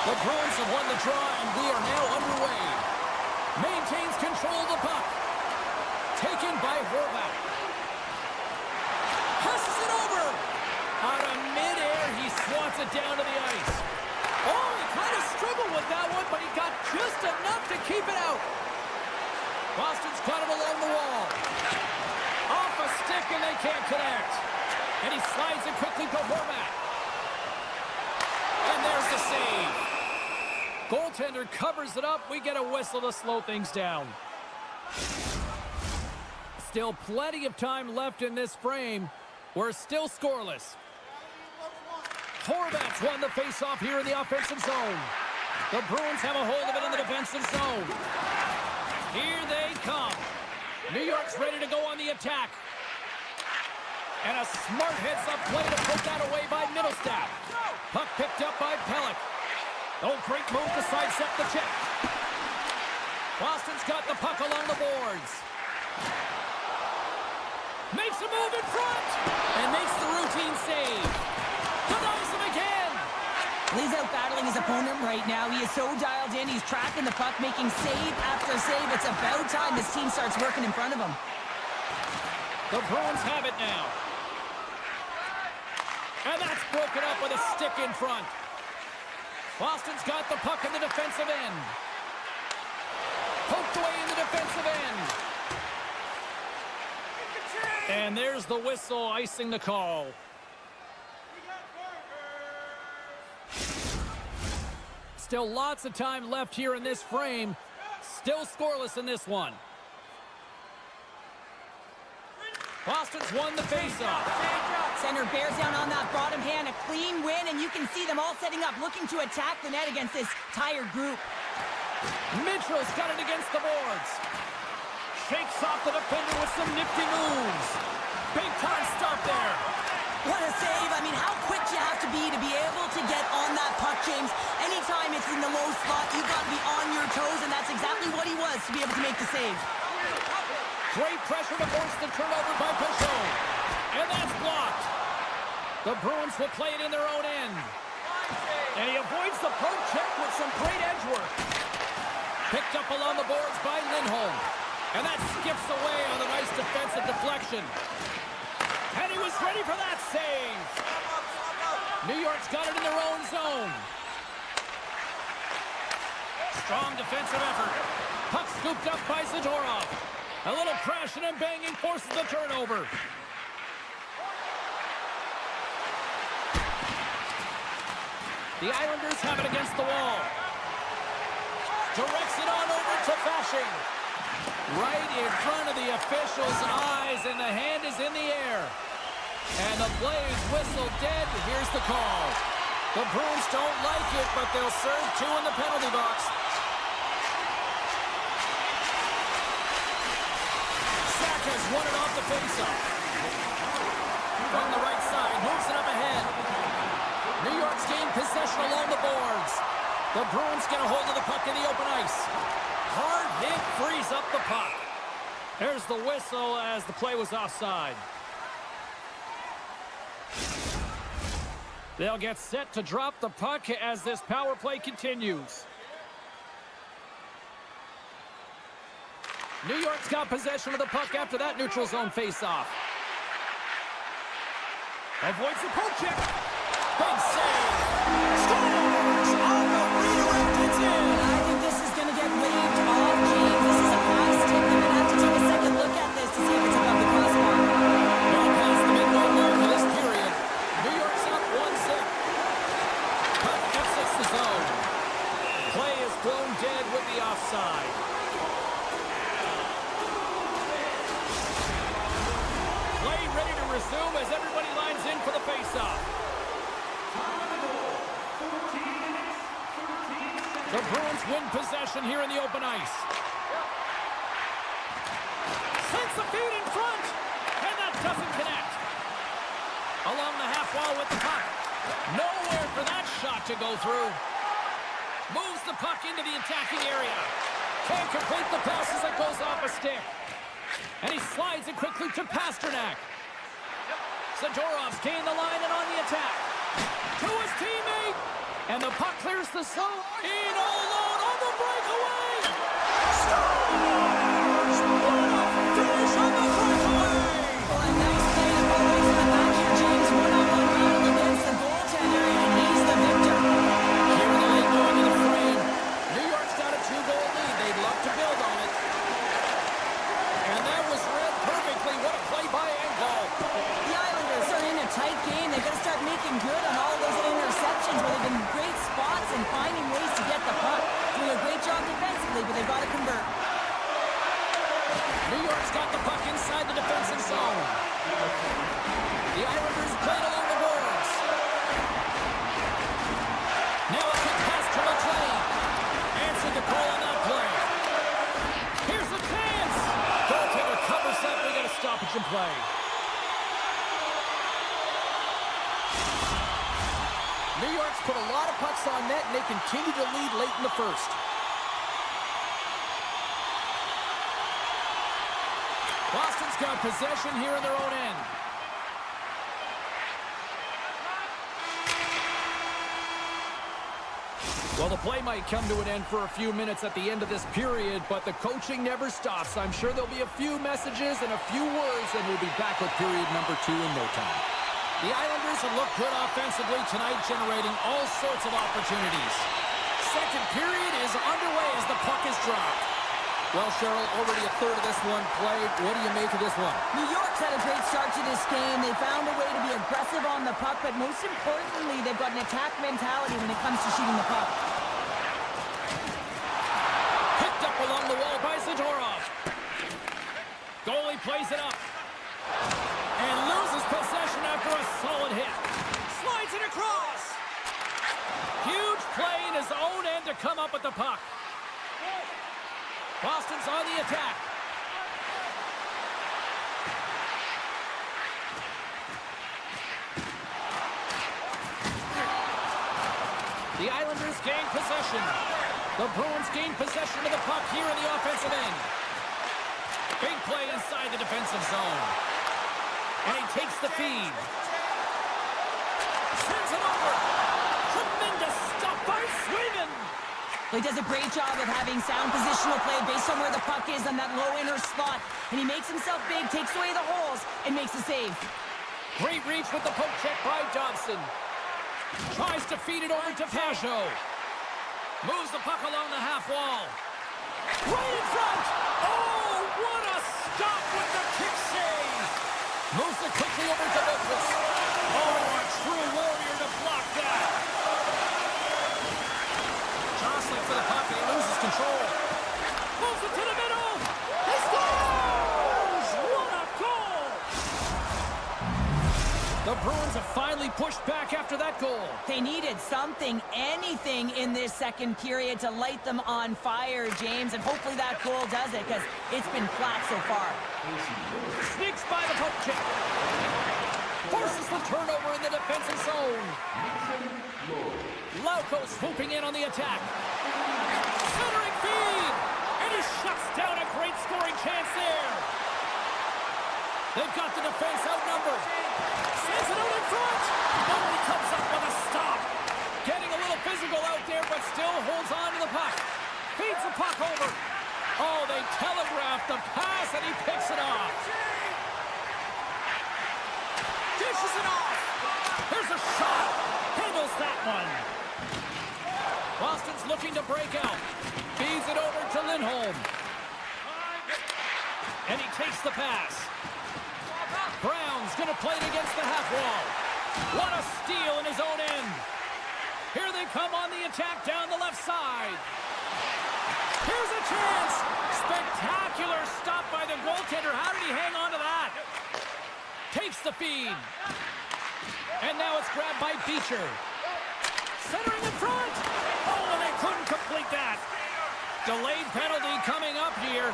The Bruins have won the draw, and we are now underway. Maintains control of the puck. Taken by Horvat. Passes it over. Out of midair, he swats it down to the ice. Oh, he kind of struggled with that one, but he got just enough to keep it out. Boston's got it along the wall. Off a stick, and they can't connect. And he slides it quickly to Horvat. And there's the save. Goaltender covers it up. We get a whistle to slow things down. Still plenty of time left in this frame. We're still scoreless. Horvat's won the faceoff here in the offensive zone. The Bruins have a hold of it in the defensive zone. Here they come. New York's ready to go on the attack. And a smart heads-up play to put that away by Middlestat. Puck picked up by Pelech. Oh, great move to sidestep the check. Boston's got the puck along the boards. Makes a move in front. And makes the routine save. Denies him again. He's out battling his opponent right now. He is so dialed in. He's tracking the puck, making save after save. It's about time his team starts working in front of him. The Bruins have it now. And that's broken up with a stick in front. Boston's got the puck in the defensive end. Poked away in the defensive end. And there's the whistle, icing the call. Still lots of time left here in this frame. Still scoreless in this one. Boston's won the faceoff. Center bears down on that bottom hand. A clean win, and you can see them all setting up, looking to attack the net against this tired group. Mitchell's got it against the boards. Shakes off the defender with some nifty moves. Big time stop there. What a save. I mean, how quick you have to be able to get on that puck, James. Anytime it's in the low slot, you've got to be on your toes, and that's exactly what he was to be able to make the save. Great pressure to force the turnover by Peugeot. And that's blocked. The Bruins will play it in their own end. And he avoids the poke check with some great edge work. Picked up along the boards by Lindholm. And that skips away on a nice defensive deflection. And he was ready for that save. New York's got it in their own zone. Strong defensive effort. Puck scooped up by Zadorov. A little crashing and banging forces the turnover. The Islanders have it against the wall. Directs it on over to Fasching. Right in front of the official's eyes, and the hand is in the air. And the play is whistled dead. Here's the call. The Bruins don't like it, but they'll serve two in the penalty box. Has won it off the faceoff. From the right side, moves it up ahead. New York's gained possession along the boards. The Bruins get a hold of the puck in the open ice. Hard hit frees up the puck. There's the whistle as the play was offside. They'll get set to drop the puck as this power play continues. New York's got possession of the puck after that neutral zone faceoff. Avoids the poke check. Big save. Scores on the redirect. It's in. I think this is going to get waved off, James. This is a high stick. They're going to have to take a second look at this to see if it's above the crossbar. Well past the midway mark of this period. New York's up 1-0. Puck exits the zone. Play is thrown dead with the offside. Ready to resume as everybody lines in for the faceoff. The Bruins win possession here in the open ice. Sends the feed in front, and that doesn't connect. Along the half wall with the puck. Nowhere for that shot to go through. Moves the puck into the attacking area. Can't complete the pass as it goes off a stick. And he slides it quickly to Pasternak. Zadorov's gained the line and on the attack. To his teammate. And the puck clears the zone. In all alone on the breakaway. Scores! What a finish on the breakaway! Well, a nice play to go right to the back here, James. One-on-one battle against the goaltender, and he's the victor. Here in the late going to the frame. New York's got a 2-goal lead. They'd love to build on it. And that was read perfectly. What a play by Engvall. The Islanders are in a tight game. They've got to start making good on all those interceptions where they've been in great spots and finding ways to get the puck. Doing a great job defensively, but they've got to convert. New York's got the puck inside the defensive zone. The Islanders played along the boards. Now a quick pass to McLean. Answered the call on that play. Here's the chance. Goaltender covers up. We got a stoppage in play. New York's put a lot of pucks on net, and they continue to lead late in the first. Boston's got possession here in their own end. Well, the play might come to an end for a few minutes at the end of this period, but the coaching never stops. I'm sure there'll be a few messages and a few words, and we'll be back with period number 2 in no time. The Islanders have looked good offensively tonight, generating all sorts of opportunities. Second period is underway as the puck is dropped. Well, Cheryl, already a third of this one played. What do you make of this one? New York's had a great start to this game. They found a way to be aggressive on the puck, but most importantly, they've got an attack mentality when it comes to shooting the puck. Picked up along the wall by Zadorov. Goalie plays it up. And loses possession after a solid hit. Slides it across. Huge play in his own end to come up with the puck. Boston's on the attack. The Islanders gain possession. The Bruins gain possession of the puck here in the offensive end. Big play inside the defensive zone. And he takes the feed. Sends it over. Tremendous stop by Sweden. He does a great job of having sound positional play based on where the puck is on that low inner slot. And he makes himself big, takes away the holes, and makes a save. Great reach with the poke check by Dobson. Tries to feed it over to Pajot. Moves the puck along the half wall. Right in front. Oh, what a stop with the kick save. Moves it quickly over to Lucas. Oh, a true warrior to block that. Jostling for the puck, and he loses control. Moves it to the middle. He scores! What a goal! The Bruins have finally pushed back after that goal. They needed something, anything in this second period to light them on fire, James, and hopefully that goal does it, because it's been flat so far. Sneaks by the poke check. Forces the turnover in the defensive zone. Lauko swooping in on the attack. Centering feed. And he shuts down a great scoring chance there. They've got the defense outnumbered. Sends it out in front. Oh, he comes up with a stop. Getting a little physical out there, but still holds on to the puck. Feeds the puck over. Oh, they telegraphed the pass, and he picks it off. Dishes it off. Here's a shot. Handles that one. Boston's looking to break out. Feeds it over to Lindholm. And he takes the pass. Brown's going to play it against the half wall. What a steal in his own end. Here they come on the attack down the left side. Here's a chance. Spectacular stop by the goaltender. How did he hang on to that? Takes the feed. And now it's grabbed by Beecher. Centering in front. Oh, and they couldn't complete that. Delayed penalty coming up here.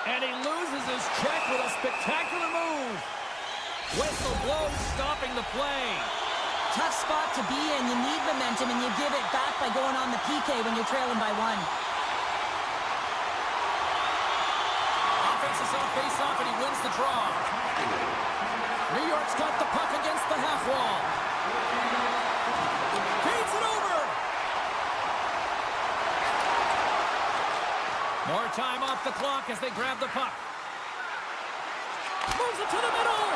And he loses his check with a spectacular move. Whistle blows, stopping the play. Tough spot to be in. You need momentum, and you give it back by going on the PK when you're trailing by 1. Offense is on face-off, and he wins the draw. New York's got the puck against the half wall. time off the clock as they grab the puck. Moves it to the middle,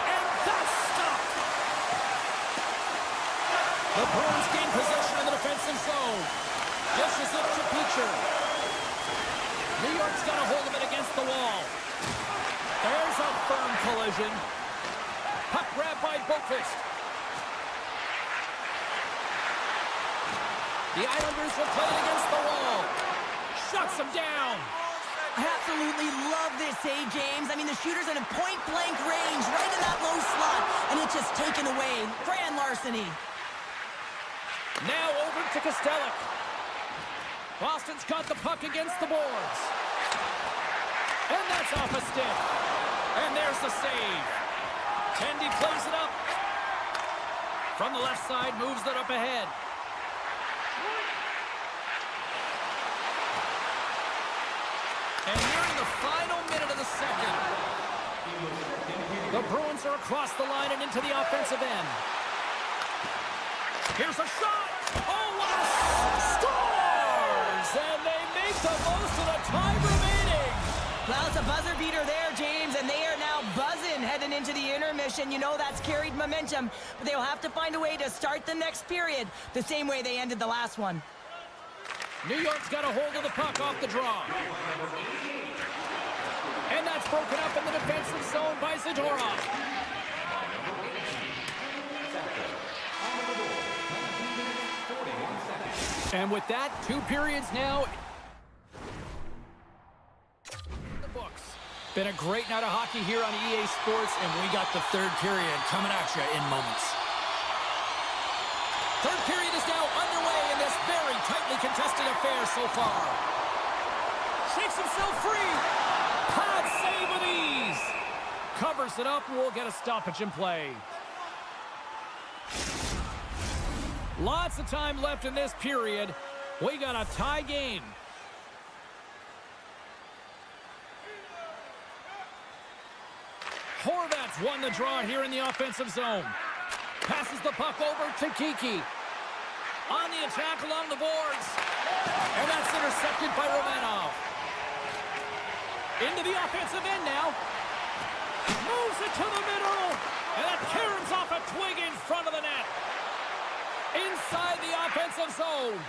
and that's stopped. The Bruins gain possession in the defensive zone. Dishes it to Beecher. New York's got a hold of it against the wall. There's a firm collision. Puck grab by Boqvist. The Islanders will play it against the wall. Shuts him down. I absolutely love this save, James. I mean, the shooter's in a point-blank range right in that low slot, and it's just taken away. Grand larceny. Now over to Kostelic. Boston's got the puck against the boards. And that's off a stick. And there's the save. Tendy plays it up. From the left side, moves it up ahead. And nearing the final minute of the second. The Bruins are across the line and into the offensive end. Here's a shot. Oh, what a scores! And they make the most of the time remaining. Well, it's a buzzer beater there, James, and they are now buzzing heading into the intermission. You know that's carried momentum, but they'll have to find a way to start the next period the same way they ended the last one. New York's got a hold of the puck off the draw. And that's broken up in the defensive zone by Zadorov. And with that, 2 periods now. The books. Been a great night of hockey here on EA Sports, and we got the 3rd period coming at you in moments. 3rd period is now underway in this very tightly contested affair so far. Shakes himself free. Pod save with ease. Covers it up, and we'll get a stoppage in play. Lots of time left in this period. We got a tie game. Horvat's won the draw here in the offensive zone. Passes the puck over to Kiki. On the attack along the boards. And that's intercepted by Romanov. Into the offensive end now. Moves it to the middle. And that caroms off a twig in front of the net. Inside the offensive zone.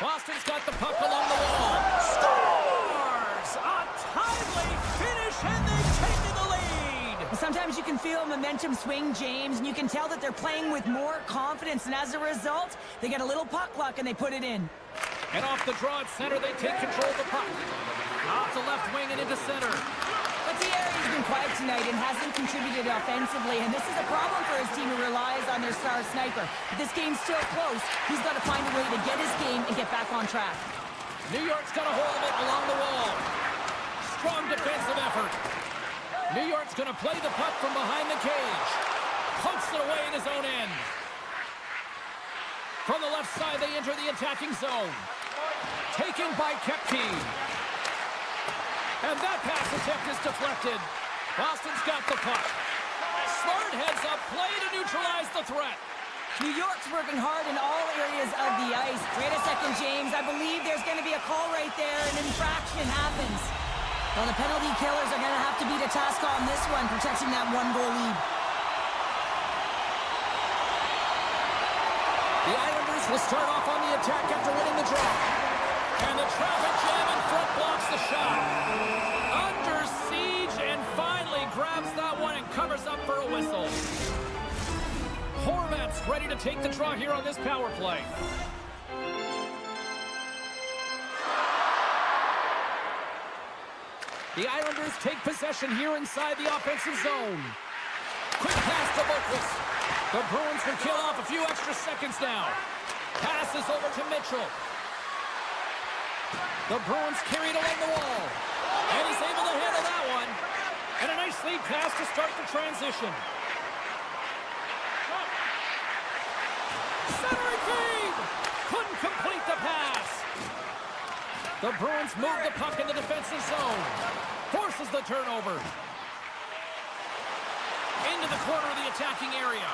Boston's got the puck along the wall. Scores! A timely finish, and they've taken the lead. Sometimes you can feel momentum swing, James, and you can tell that they're playing with more confidence, and as a result, they get a little puck luck and they put it in. And off the draw at center, they take control of the puck. Off the left wing and into center. But Thierry's been quiet tonight and hasn't contributed offensively, and this is a problem for his team who relies on their star sniper. But this game's still close. He's got to find a way to get his game and get back on track. New York's got a hold of it along the wall. Strong defensive effort. New York's going to play the puck from behind the cage. Pokes it away in his own end. From the left side, they enter the attacking zone. Taken by Kepke. And that pass attempt is deflected. Boston's got the puck. Smart heads up play to neutralize the threat. New York's working hard in all areas of the ice. Wait a second, James. I believe there's going to be a call right there. An infraction happens. Well, the penalty killers are going to have to beat a task on this one, protecting that 1-goal lead. The Islanders will start off on the attack after winning the draw. And the traffic jam in front blocks the shot. Under siege and finally grabs that one and covers up for a whistle. Horvat's ready to take the draw here on this power play. The Islanders take possession here inside the offensive zone. Quick pass to Boqvist. The Bruins can kill off a few extra seconds now. Passes over to Mitchell. The Bruins carried along the wall. And he's able to handle that one. And a nice lead pass to start the transition. Centering feed! Couldn't complete the pass. The Bruins move the puck in the defensive zone. Forces the turnover. Into the corner of the attacking area.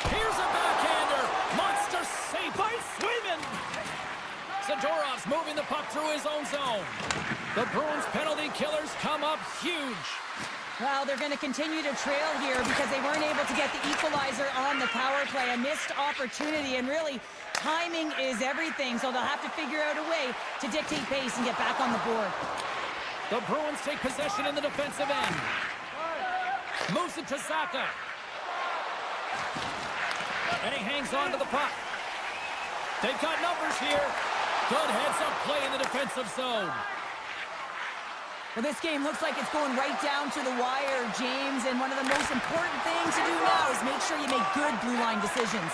Here's a backhander. Monster save by Swayman. Zadorov's moving the puck through his own zone. The Bruins penalty killers come up huge. Well, they're going to continue to trail here because they weren't able to get the equalizer on the power play. A missed opportunity, and really, timing is everything, so they'll have to figure out a way to dictate pace and get back on the board. The Bruins take possession in the defensive end. Moves it to Saka. And he hangs on to the puck. They've got numbers here. Good heads-up play in the defensive zone. Well, this game looks like it's going right down to the wire, James, and one of the most important things to do now is make sure you make good blue line decisions.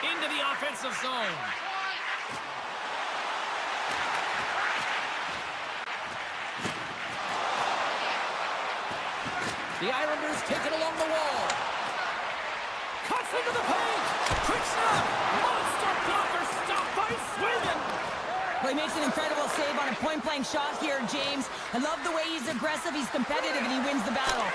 Into the offensive zone. The Islanders take it along the wall. Cuts into the paint. Quick snap. Monster blocker stopped by Sweden. Well, he makes an incredible save on a point-blank shot here, James. I love the way he's aggressive, he's competitive, and he wins the battle.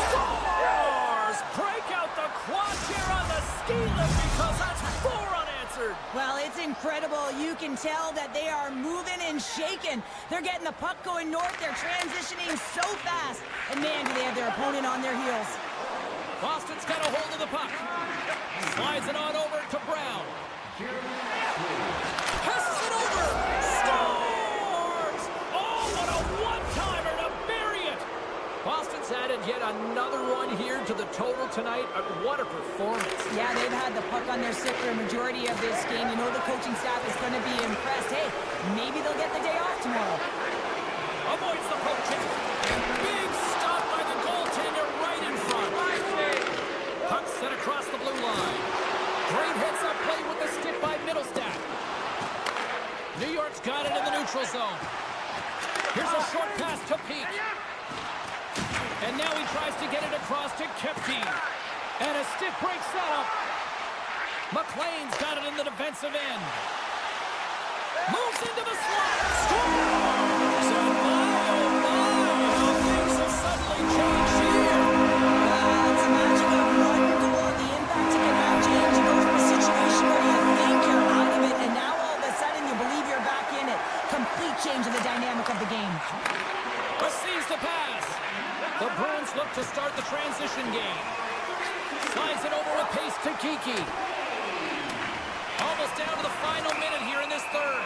Stars break out the quad here on the ski lift because that's 4 unanswered. Well, it's incredible. You can tell that they are moving and shaking. They're getting the puck going north. They're transitioning so fast. And, man, do they have their opponent on their heels. Boston's got a hold of the puck. Slides it on over to Brown. Passes it over. Scores! Oh, what a one-timer to bury it. Boston's added yet another one here to the total tonight. What a performance. Yeah, they've had the puck on their stick for a majority of this game. You know the coaching staff is going to be impressed. Hey, maybe they'll get the day off tomorrow. Avoids the poke check. Big stop by the goaltender right in front. Puck set across the blue line. Great heads-up play with the stick by Middlestat. New York's got it in the neutral zone. Here's a short pass to Peak. And now he tries to get it across to Kepke. And a stiff break setup. McLean's got it in the defensive end. Moves into the slot. Scores! And oh my, how things have suddenly changed here. It's a magic of one goal. The impact it can have, James. You go from a situation where you think you're out of it, and now all of a sudden you believe you're back in it. Complete change of the dynamic of the game. Receives the pass. The Bruins look to start the transition game. Slides it over with pace to Kiki. Almost down to the final minute here in this third.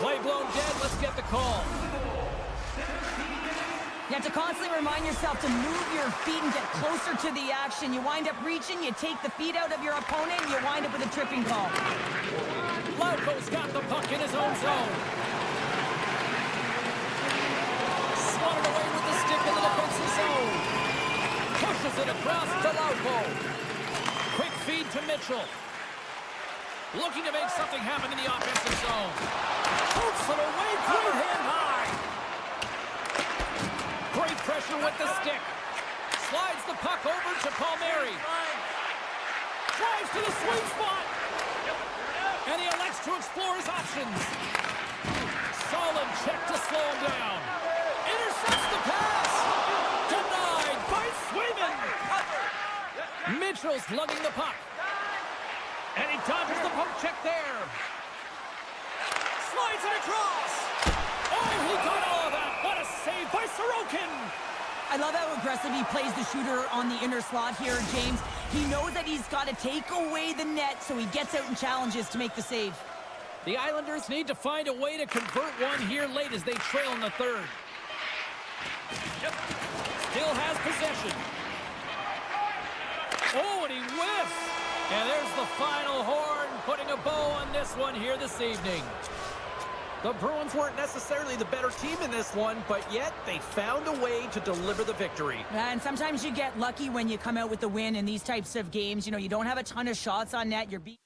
Play blown dead. Let's get the call. You have to constantly remind yourself to move your feet and get closer to the action. You wind up reaching, you take the feet out of your opponent, and you wind up with a tripping call. Lauko's got the puck in his own zone. Swatted away with the stick in the defensive zone. Pushes it across to Lauko. Quick feed to Mitchell. Looking to make something happen in the offensive zone. Pokes it away, great hand high. Great pressure with the stick. Slides the puck over to Palmieri. Drives to the sweet spot. And he elects to explore his options. Solid check to slow him down. Intercepts the pass. Denied by Swayman. Mitchell's lugging the puck. And he dodges the poke check there. Slides it across. Oh, he got all of that. What a save by Sorokin. I love how aggressive he plays the shooter on the inner slot here, James. He knows that he's got to take away the net, so he gets out and challenges to make the save. The Islanders need to find a way to convert one here late as they trail in the third. Still has possession. Oh, and he whiffs. And there's the final horn, putting a bow on this one here this evening. The Bruins weren't necessarily the better team in this one, but yet they found a way to deliver the victory. And sometimes you get lucky when you come out with the win in these types of games. You know, you don't have a ton of shots on net. You're beat.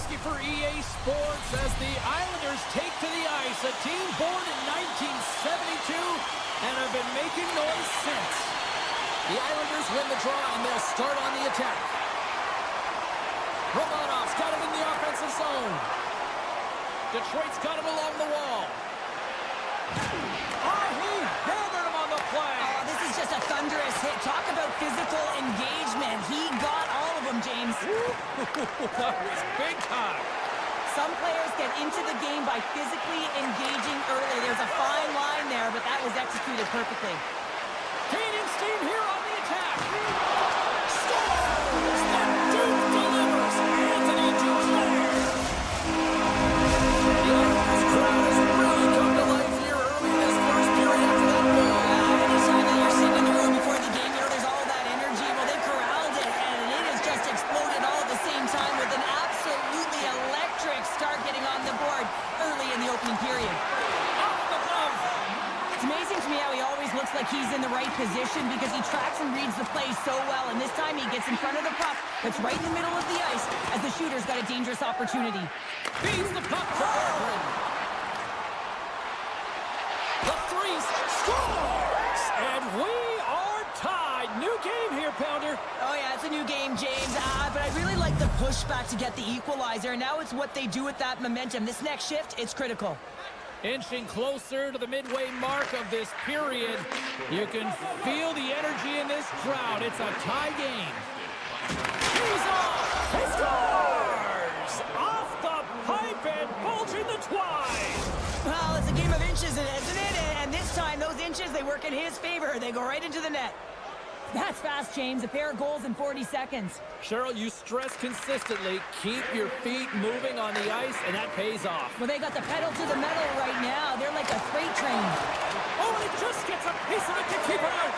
for EA Sports as the Islanders take to the ice. A team born in 1972 and have been making noise since. The Islanders win the draw and they'll start on the attack. Romanov's got it in the offensive zone. Detroit's got it along the wall. Oh, he hammered him on the play. Oh, this is just a thunderous hit. Talk about physical engagement. He got all of them, James. That was big time. Some players get into the game by physically engaging early. There's a fine line there, but that was executed perfectly. Canadian team here on the attack. Scores! The Duke delivers. Anthony Duclair. The Islanders crowd has really come to life here early in this first period after that goal. Anytime that you're sitting in the room before the game, there's all that energy. Well, they corralled it, and it has just exploded all at the same time with an absolutely electric start getting on the board early in the opening period. Off the glove. It's amazing to me how he always looks like he's in the right position because he tracks and reads the play so well, and this time he gets in front of the puck that's right in the middle of the ice as the shooter's got a dangerous opportunity. Feeds the puck for Berggren. The threes scores! And we are tied. New game here, Pounder. Oh, yeah, it's a new game, James. But I really like the pushback to get the equalizer. And now it's what they do with that momentum. This next shift, it's critical. Inching closer to the midway mark of this period. You can feel the energy in this crowd. It's a tie game. He's off! He scores! Off the pipe and bulging the twine. Well, it's a game of inches, isn't it? And this time, those inches, they work in his favor. They go right into the net. That's fast, James. A pair of goals in 40 seconds. Cheryl, you stress consistently, keep your feet moving on the ice, and that pays off. Well, they got the pedal to the metal right now. They're like a freight train. Oh, and he just gets a piece of it to keep it out.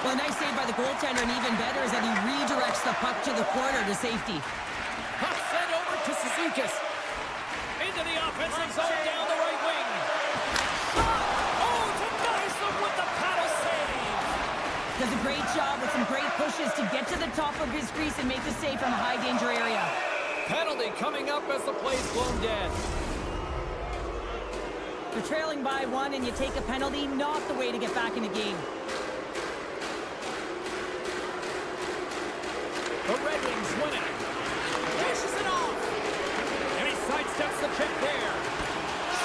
Well, a nice save by the goaltender, and even better is that he redirects the puck to the corner to safety. Puck sent over to Suzuki. Into the offensive zone, down the right wing. Oh, denies them with the paddle save. Does a great job with some great pushes to get to the top of his crease and make the save from a high-danger area. Penalty coming up as the play's blown dead. You're trailing by one and you take a penalty, not the way to get back in the game. The Red Wings win it. Dishes it off. And he sidesteps the check there.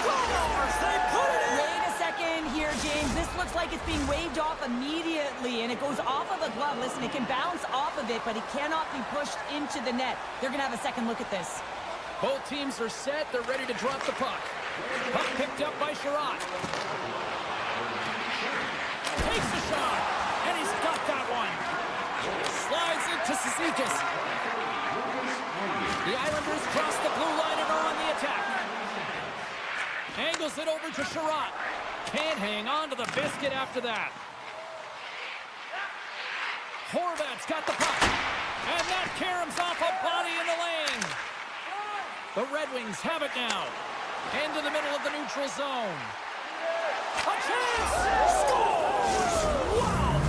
Scores! They put it in! Wait a second here, James. This looks like it's being waved off immediately, and it goes off of a glove. Listen, it can bounce off of it, but it cannot be pushed into the net. They're going to have a second look at this. Both teams are set. They're ready to drop the puck. Puck picked up by Sherratt. Takes the shot, and he's got that one. Slides it to Cizikas. The Islanders cross the blue line and are on the attack. Angles it over to Sherratt. Can't hang on to the biscuit after that. Horvat's got the puck. And that caroms off a body in the lane. The Red Wings have it now. Into the middle of the neutral zone. A chance! Scores! Wow!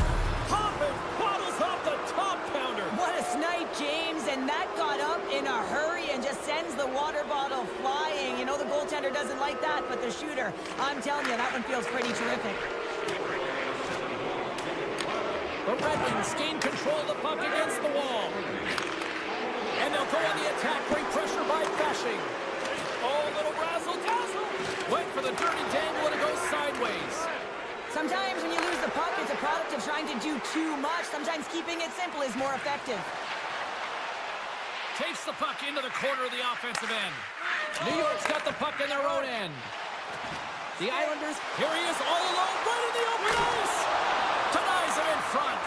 Hopping bottles off the top pounder. What a snipe, James, and that got up in a hurry and just sends the water bottle flying. You know, the goaltender doesn't like that, but the shooter, I'm telling you, that one feels pretty terrific. The Red Wings gain control of the puck against the wall. And they'll go on the attack. Great pressure by Fasching. Oh, a little razzle-dazzle. Wait for the dirty dangle and it goes sideways. Sometimes when you lose the puck, it's a product of trying to do too much. Sometimes keeping it simple is more effective. Takes the puck into the corner of the offensive end. New York's got the puck in their own end. The Islanders, here he is all alone, right in the open ice. Denies him in front.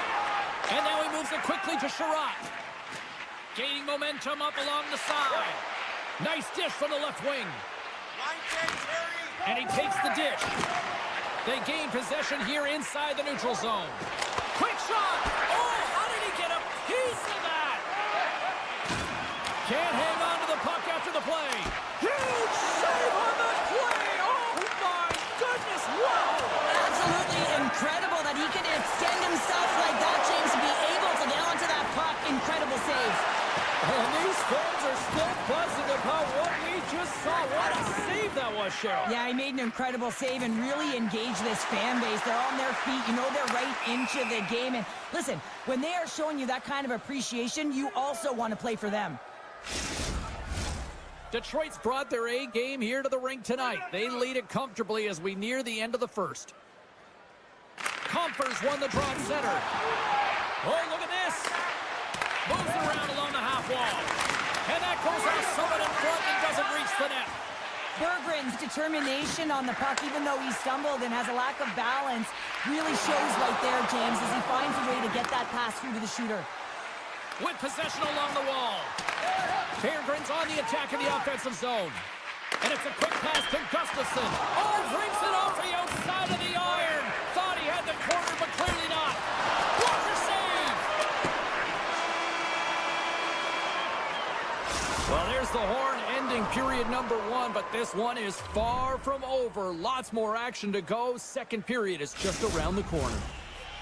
And now he moves it quickly to Sherratt. Gaining momentum up along the side. Nice dish from the left wing. And he takes the dish. They gain possession here inside the neutral zone. Quick shot! Oh, how did he get a piece of that? Can't hang on to the puck after the play. Huge save on the play! Oh, my goodness, wow! Absolutely incredible that he can extend himself like that, James, to be able to get onto that puck. Incredible save. And these fans are still buzzing about just saw what a save that was, Cheryl. Yeah, he made an incredible save and really engaged this fan base. They're on their feet. You know they're right into the game. And listen, when they are showing you that kind of appreciation, you also want to play for them. Detroit's brought their A game here to the rink tonight. They lead it comfortably as we near the end of the first. Compher's won the draw at center. Oh, look at this. Moves around along the half wall. And that goes off someone in front and doesn't reach the net. Berggren's determination on the puck, even though he stumbled and has a lack of balance, really shows right there, James, as he finds a way to get that pass through to the shooter. With possession along the wall. Berggren's on the attack in the offensive zone. And it's a quick pass to Gustafsson. Oh, breaks it off the outside of the iron. Thought he had the corner, but clearly not. Blocker save! Well, there's the horn ending period number 1, but this one is far from over. Lots more action to go. Second period is just around the corner.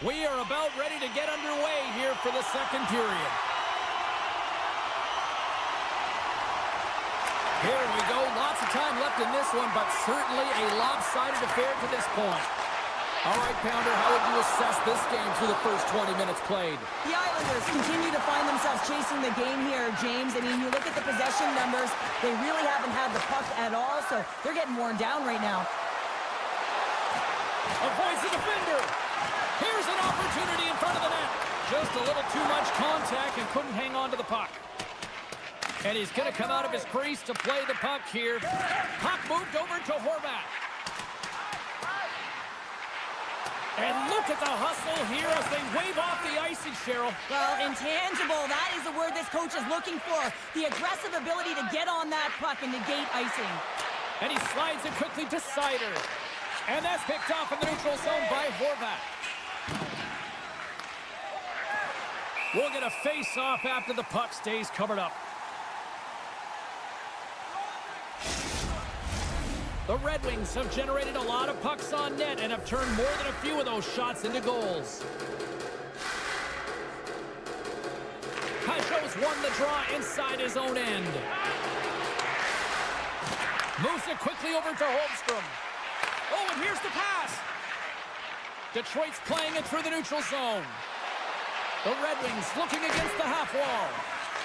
We are about ready to get underway here for the second period. Here we go. Lots of time left in this one, but certainly a lopsided affair to this point. All right, Pounder, how would you assess this game through the first 20 minutes played? The Islanders continue to find themselves chasing the game here, James. I mean, you look at the possession numbers, they really haven't had the puck at all, so they're getting worn down right now. Avoids the defender. Here's an opportunity in front of the net. Just a little too much contact and couldn't hang on to the puck. And he's going to come out of his crease to play the puck here. Puck moved over to Horvat. And look at the hustle here as they wave off the icing, Cheryl. Well, intangible, that is the word this coach is looking for. The aggressive ability to get on that puck and negate icing. And he slides it quickly to Sider. And that's picked off in the neutral zone by Horvat. We'll get a face-off after the puck stays covered up. The Red Wings have generated a lot of pucks on net and have turned more than a few of those shots into goals. Pajot's won the draw inside his own end. Moves it quickly over to Holmstrom. Oh, and here's the pass. Detroit's playing it through the neutral zone. The Red Wings looking against the half wall.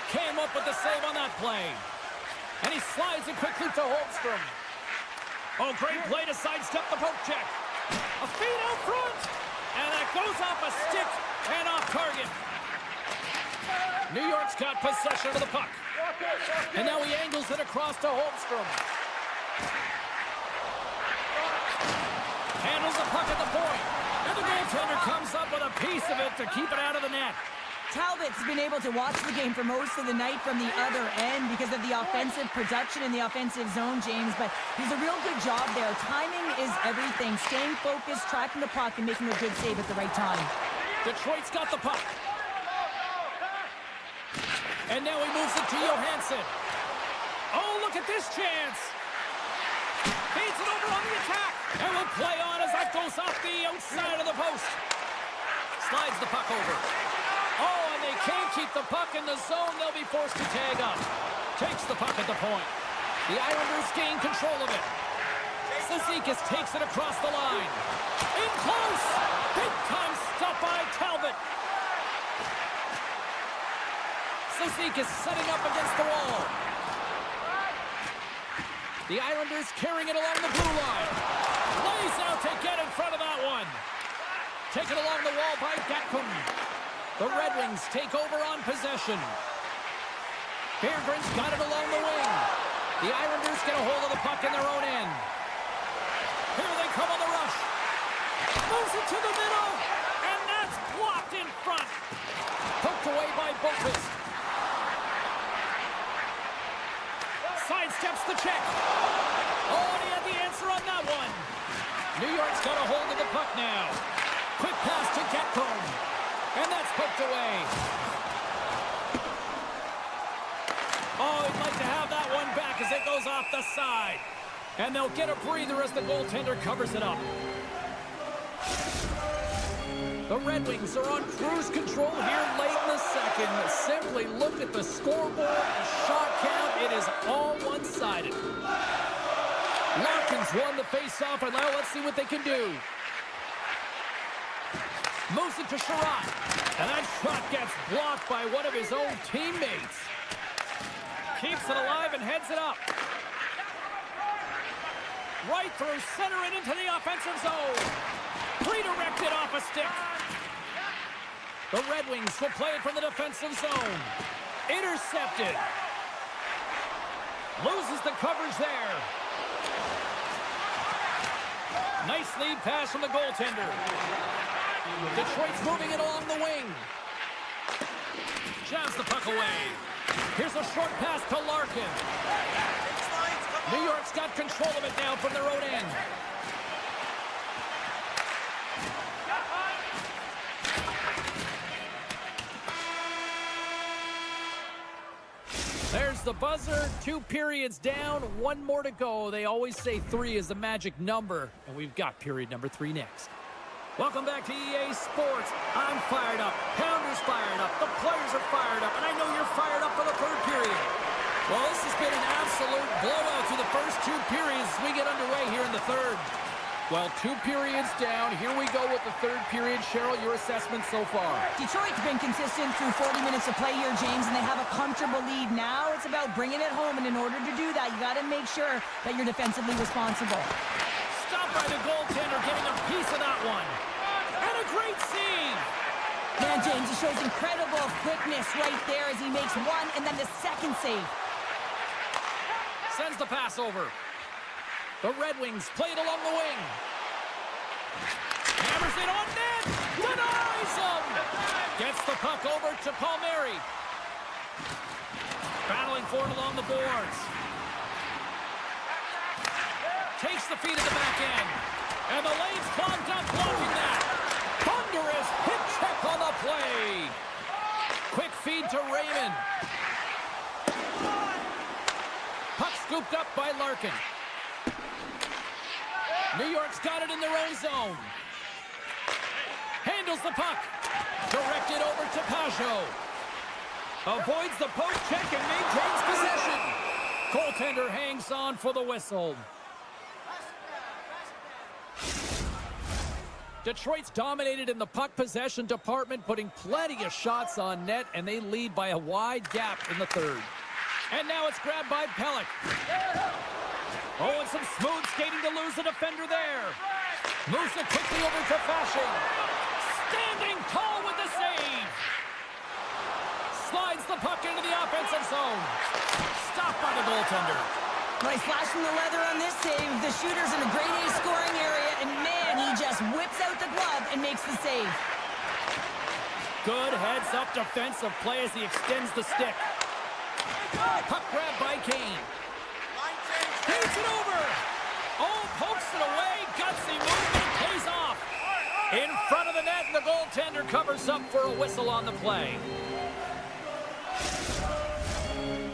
Came up with the save on that play. And he slides it quickly to Holmstrom. Oh, great play to sidestep the poke check. A feed out front. And that goes off a stick and off target. New York's got possession of the puck. And now he angles it across to Holmstrom. Handles the puck at the point. And the goaltender comes up with a piece of it to keep it out of the net. Talbot's been able to watch the game for most of the night from the other end because of the offensive production in the offensive zone, James, but he's a real good job there. Timing is everything. Staying focused, tracking the puck, and making a good save at the right time. Detroit's got the puck. And now he moves it to Johansson. Oh, look at this chance. Feeds it over on the attack. And will play on as that goes off the outside of the post. Slides the puck over. Oh, and they can't keep the puck in the zone. They'll be forced to tag up. Takes the puck at the point. The Islanders gain control of it. Cizikas takes it across the line. In close. Big time stop by Talbot. Cizikas setting up against the wall. The Islanders carrying it along the blue line. Lays out to get in front of that one. Taken along the wall by Gatkum. The Red Wings take over on possession. Berggren's got it along the wing. The Islanders get a hold of the puck in their own end. Here they come on the rush. Moves it to the middle. And that's blocked in front. Poked away by Boqvist. Sidesteps the check. Oh, and he had the answer on that one. New York's got a hold of the puck now. Quick pass to Gatcomb. And that's poked away. Oh, he'd like to have that one back as it goes off the side. And they'll get a breather as the goaltender covers it up. The Red Wings are on cruise control here late in the second. Simply look at the scoreboard, the shot count. It is all one-sided. Larkin's won the face-off, and now let's see what they can do. Moves it to Sherratt. And that shot gets blocked by one of his own teammates. Keeps it alive and heads it up. Right through center and into the offensive zone. Redirected off a stick. The Red Wings will play it from the defensive zone. Intercepted. Loses the coverage there. Nice lead pass from the goaltender. Detroit's moving it along the wing. Jabs the puck away. Here's a short pass to Larkin. New York's got control of it now from their own end. There's the buzzer. 2 periods down, 1 more to go. They always say 3 is the magic number, and we've got period number 3 next. Welcome back to EA Sports. I'm fired up. Pounder's fired up. The players are fired up, and I know you're fired up for the 3rd period. Well, this has been an absolute blowout through the first 2 periods as we get underway here in the 3rd. Well, 2 periods down. Here we go with the 3rd period. Cheryl, your assessment so far? Detroit's been consistent through 40 minutes of play here, James, and they have a comfortable lead. Now it's about bringing it home, and in order to do that, you got to make sure that you're defensively responsible. Stopped by the goaltender, getting a piece of that one. And a great save. Man, James, he shows incredible quickness right there as he makes 1 and then the 2nd save. Sends the pass over. The Red Wings play it along the wing. Hammers it on net. Denies him. Gets the puck over to Palmieri. Battling for it along the boards. Takes the feed at the back end. And the lane's clogged up, blocking that. Thunderous hit check on the play. Quick feed to Raymond. Puck scooped up by Larkin. New York's got it in their own zone. Handles the puck. Directed over to Pajot. Avoids the poke check and maintains possession. Goaltender hangs on for the whistle. Detroit's dominated in the puck possession department, putting plenty of shots on net, and they lead by a wide gap in the 3rd. And now it's grabbed by Pelech. Oh, and some smooth skating to lose the defender there. Moves it quickly over to Fasching. Standing tall with the save. Slides the puck into the offensive zone. Stopped by the goaltender. Well, he's flashing the leather on this save. The shooter's in a grade A scoring area, and man, he just whips out the glove and makes the save. Good heads-up defensive play as he extends the stick. Puck grab by Kane. Takes it over. Oh, pokes it away. Gutsy movement pays off. In front of the net, and the goaltender covers up for a whistle on the play.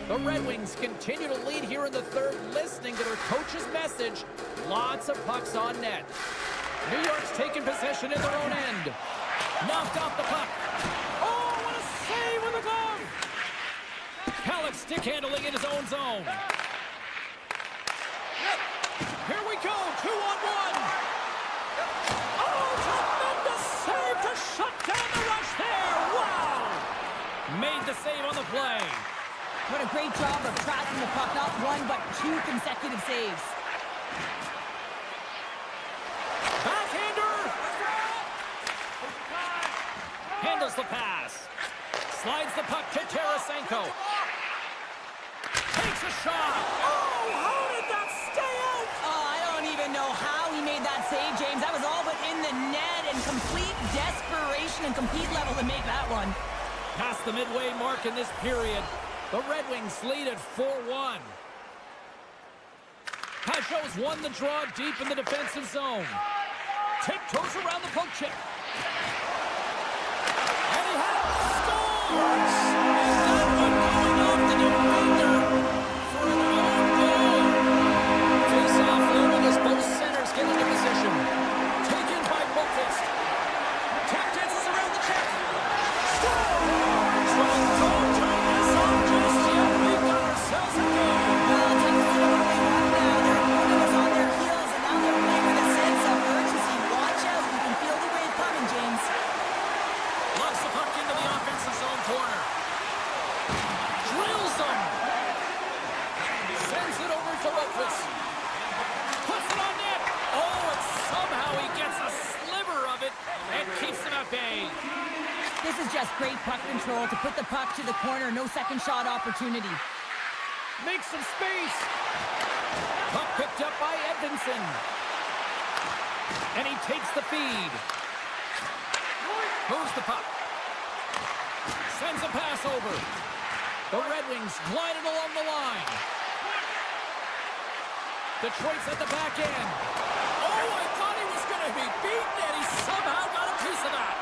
The Red Wings continue to lead here in the 3rd, listening to their coach's message. Lots of pucks on net. New York's taking possession in their own end. Knocked off the puck. Oh, what a save with the glove! Pelech stick handling in his own zone. Here we go, 2-on-1. Oh, tremendous save to shut down the rush there. Wow! Made the save on the play. What a great job of tracking the puck, not 1 but 2 consecutive saves. Backhander! Handles the pass. Slides the puck to Tarasenko. Takes a shot. Oh, how did that stay out? Oh, I don't even know how he made that save, James. That was all but in the net, and complete desperation and complete level to make that one. Past the midway mark in this period, the Red Wings lead at 4-1. Pajot's won the draw deep in the defensive zone. Tiptoes around the poke check. And he had it. Scores! That one going off the defender for an own goal. Face-off looming as both centers get into position. Taken by Boqvist. Tap dances around the check. Scores! Don't turn this on just yet. We've got ourselves a goal. Well, take a look at what they want now. Their opponent is on just great puck control to put the puck to the corner. No second shot opportunity. Makes some space. Puck picked up by Edvinsson. And he takes the feed. Moves the puck. Sends a pass over. The Red Wings glided along the line. Detroit's at the back end. Oh, I thought he was going to be beaten, and he somehow got a piece of that.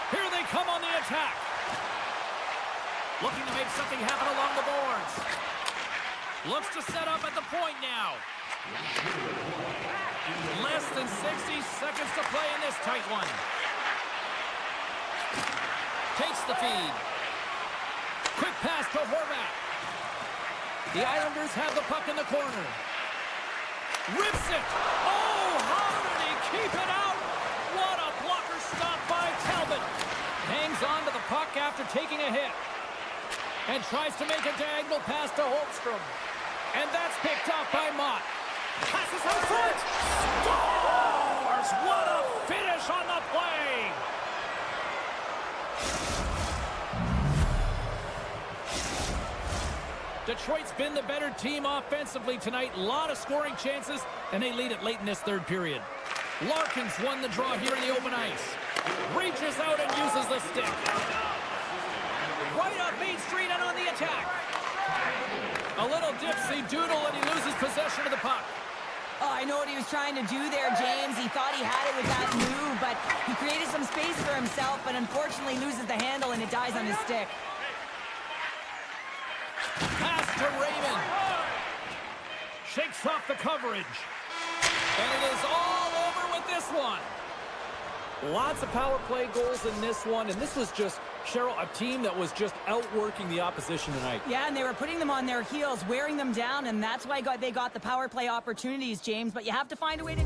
Here they come on the attack. Looking to make something happen along the boards. Looks to set up at the point now. Less than 60 seconds to play in this tight one. Takes the feed. Quick pass to Horvat. The Islanders have the puck in the corner. Rips it. Oh, how did he keep it out? What a blocker stop by Talbot. Hangs on to the puck after taking a hit. And tries to make a diagonal pass to Holmstrom. And that's picked off by Mott. Passes out front. Scores! What a finish on the play! Detroit's been the better team offensively tonight. A lot of scoring chances, and they lead it late in this third period. Larkins won the draw here in the open ice. Reaches out and uses the stick. Right up Main Street and on the attack. A little dipsy doodle, and he loses possession of the puck. Oh, I know what he was trying to do there, James. He thought he had it with that move, but he created some space for himself, but unfortunately loses the handle, and it dies on his stick. Pass to Raymond. Shakes off the coverage. And it is all over with this one. Lots of power play goals in this one, and this was just, Cheryl, a team that was just outworking the opposition tonight. Yeah, and they were putting them on their heels, wearing them down, and that's why they got the power play opportunities, James. But you have to find a way to...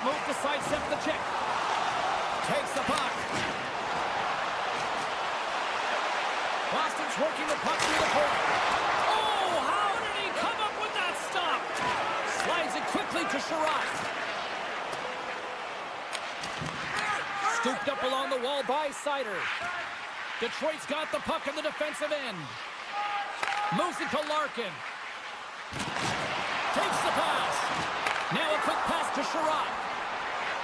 move to sidestep the check. Takes the puck. Boston's working the puck through the corner. Oh, how did he come up with that stop? Slides it quickly to Sherratt. Scooped up along the wall by Sider. Detroit's got the puck in the defensive end. Moves it to Larkin. Takes the pass. Now a quick pass to Sherratt.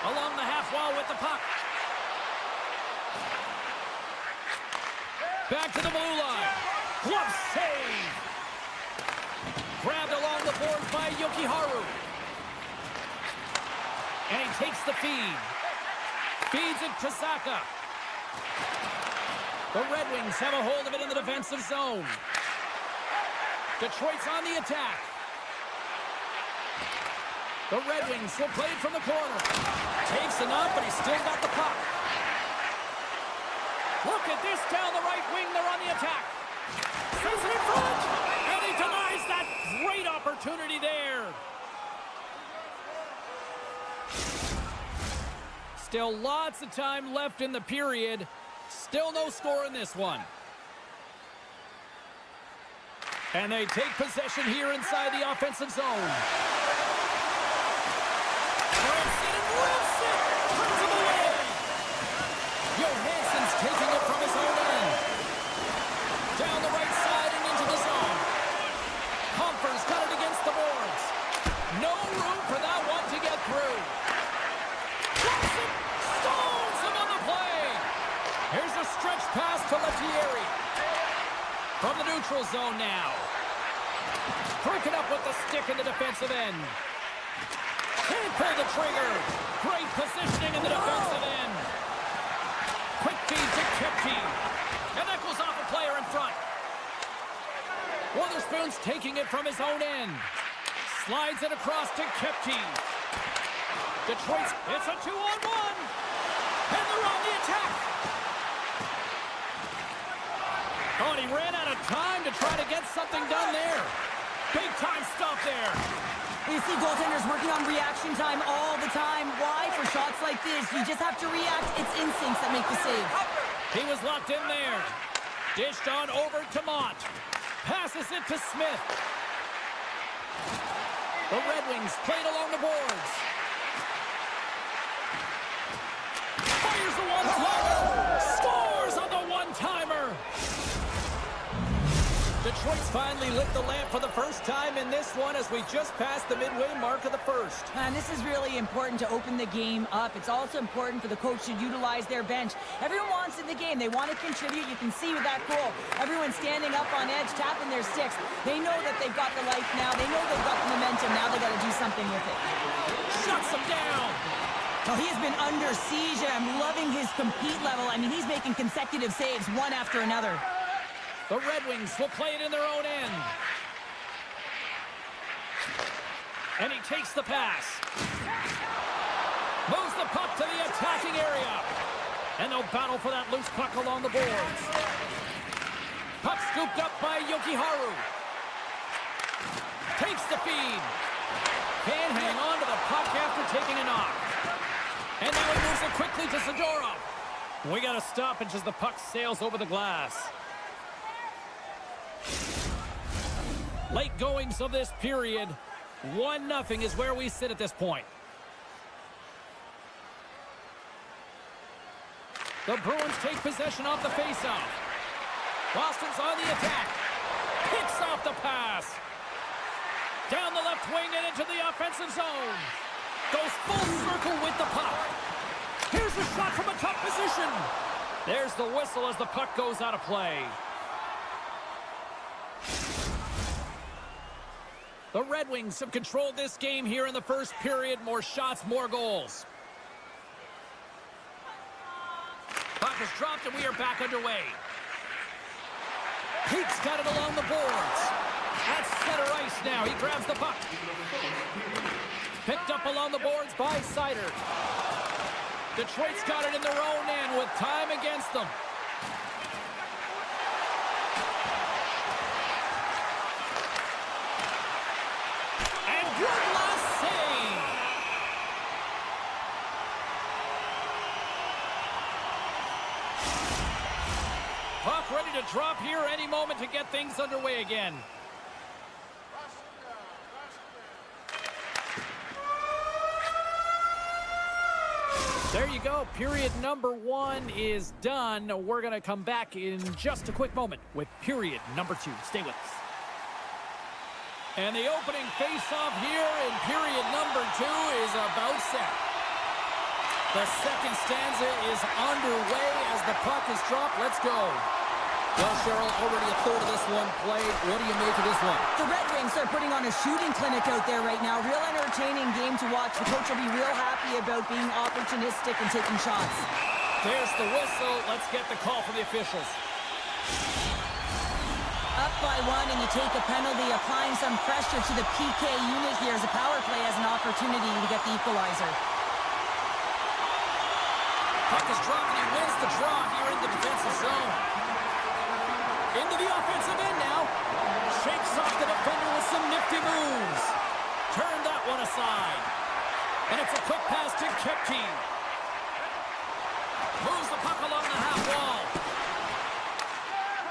Along the half wall with the puck. Back to the blue line. Glove save. Grabbed along the boards by Jokiharju. And he takes the feed. Feeds it to Saka. The Red Wings have a hold of it in the defensive zone. Detroit's on the attack. The Red Wings will play it from the corner. Takes enough, but he's still got the puck. Look at this down the right wing. They're on the attack. Sends it in front. And he denies that great opportunity there. Still lots of time left in the period. Still no score in this one. And they take possession here inside the offensive zone. Rips it. Turns him away. Johansson's taking it from his own end. Down the right side and into the zone. Comfer's got it against the boards. No room for that one to get through. Drops it. Stones him on the play. Here's a stretch pass to Lettieri. From the neutral zone now. Breaking up with the stick in the defensive end. Can't pull the trigger. Great positioning in the defensive end. Quick feed to Kepke. And that goes off a player in front. Witherspoon's taking it from his own end. Slides it across to Kepke. Detroit's, it's a 2-on-1. And they're on the attack. Oh, and he ran out of time to try to get something done there. Big time stop there. You see goaltenders working on reaction time all the time. Why? For shots like this, you just have to react. It's instincts that make the save. He was locked in there. Dished on over to Mott. Passes it to Smith. The Red Wings played along the boards. Fires the one-timer. Scores on the one-timer. Detroit's finally lit the lamp for the first time in this one as we just passed the midway mark of the first. And this is really important to open the game up. It's also important for the coach to utilize their bench. Everyone wants in the game. They want to contribute. You can see with that goal, everyone's standing up on edge, tapping their sticks. They know that they've got the life now. They know they've got the momentum. Now they got to do something with it. Shuts them down. Well, he has been under siege, and I'm loving his compete level. I mean, he's making consecutive saves, one after another. The Red Wings will play it in their own end. And he takes the pass. Moves the puck to the attacking area. And they'll battle for that loose puck along the boards. Puck scooped up by Jokiharju. Takes the feed. Can't hang on to the puck after taking a knock. And now he moves it quickly to Zadorov. We got a stoppage as the puck sails over the glass. Late goings of this period. 1-0 is where we sit at this point. The Bruins take possession off the faceoff. Boston's on the attack. Picks off the pass. Down the left wing and into the offensive zone. Goes full circle with the puck. Here's a shot from a tough position. There's the whistle as the puck goes out of play. The Red Wings have controlled this game here in the first period. More shots, more goals. Puck is dropped and we are back underway. Pete's got it along the boards. At center ice now. He grabs the puck. Picked up along the boards by Sider. Detroit's got it in their own end with time against them. And good last save. ready to drop here any moment to get things underway again. There you go. Period number 1 is done. We're going to come back in just a quick moment with period number 2. Stay with us. And the opening face-off here in period number 2 is about set. The second stanza is underway as the puck is dropped. Let's go. Well, Cheryl, already a third of this one played. What do you make of this one? The Red Wings are putting on a shooting clinic out there right now. Real entertaining game to watch. The coach will be real happy about being opportunistic and taking shots. There's the whistle. Let's get the call from the officials. Up by 1 and you take a penalty, applying some pressure to the PK unit here as the power play has an opportunity to get the equalizer. Puck is dropped and he wins the draw here in the defensive zone. Into the offensive end now. Shakes off the defender with some nifty moves. Turn that one aside. And it's a quick pass to Kepke. Moves the puck along the half wall.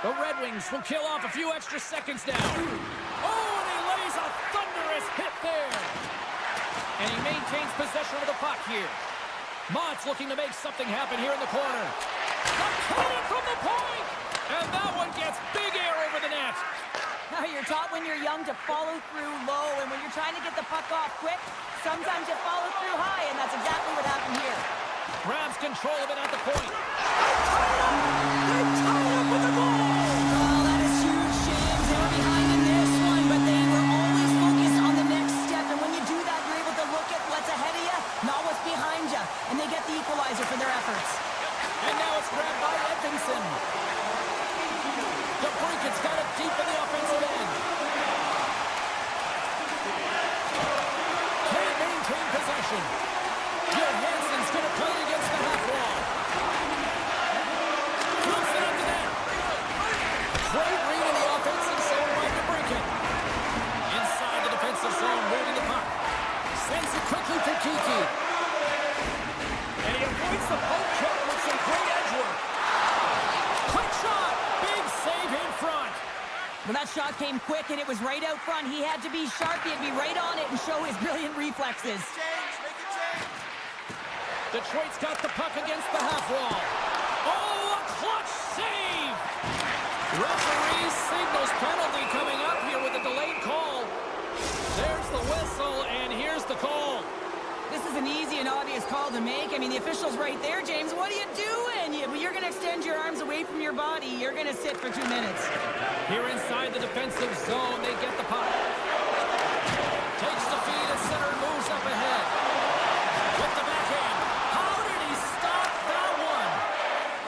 The Red Wings will kill off a few extra seconds now. Oh, and he lays a thunderous hit there. And he maintains possession of the puck here. Mott's looking to make something happen here in the corner. The cannon from the point! And that one gets big air over the net. Now you're taught when you're young to follow through low, and when you're trying to get the puck off quick, sometimes you follow through high, and that's exactly what happened here. Grabs control of it at the point. They tie it up with the goal! Oh, that is huge, James. They were behind in this one, but they were always focused on the next step, and when you do that, you're able to look at what's ahead of you, not what's behind you, and they get the equalizer for their efforts. And now it's grabbed by Edmondson. DeBrincat's got it deep in the offensive end. Can't maintain possession. Johansson's going to play it against the half wall. Flips it into net. Great read in the offensive zone by DeBrincat. Inside the defensive zone, moving the puck. Sends it quickly to Kiki. And he avoids the poke check with some great edge work. Quick shot. Big save in front. Well, that shot came quick, and it was right out front. He had to be sharp. He had to be right on it and show his brilliant reflexes. Detroit's got the puck against the half wall. Oh, a clutch save! Referee signals penalty coming up here with a delayed call. There's the whistle, and here's the call. This is an easy and obvious call to make. I mean, the official's right there, James. What are you doing? You're going to extend your arms away from your body. You're going to sit for 2 minutes. Here inside the defensive zone, they get the puck. Takes the feed at center, moves up ahead. With the backhand. How did he stop that one?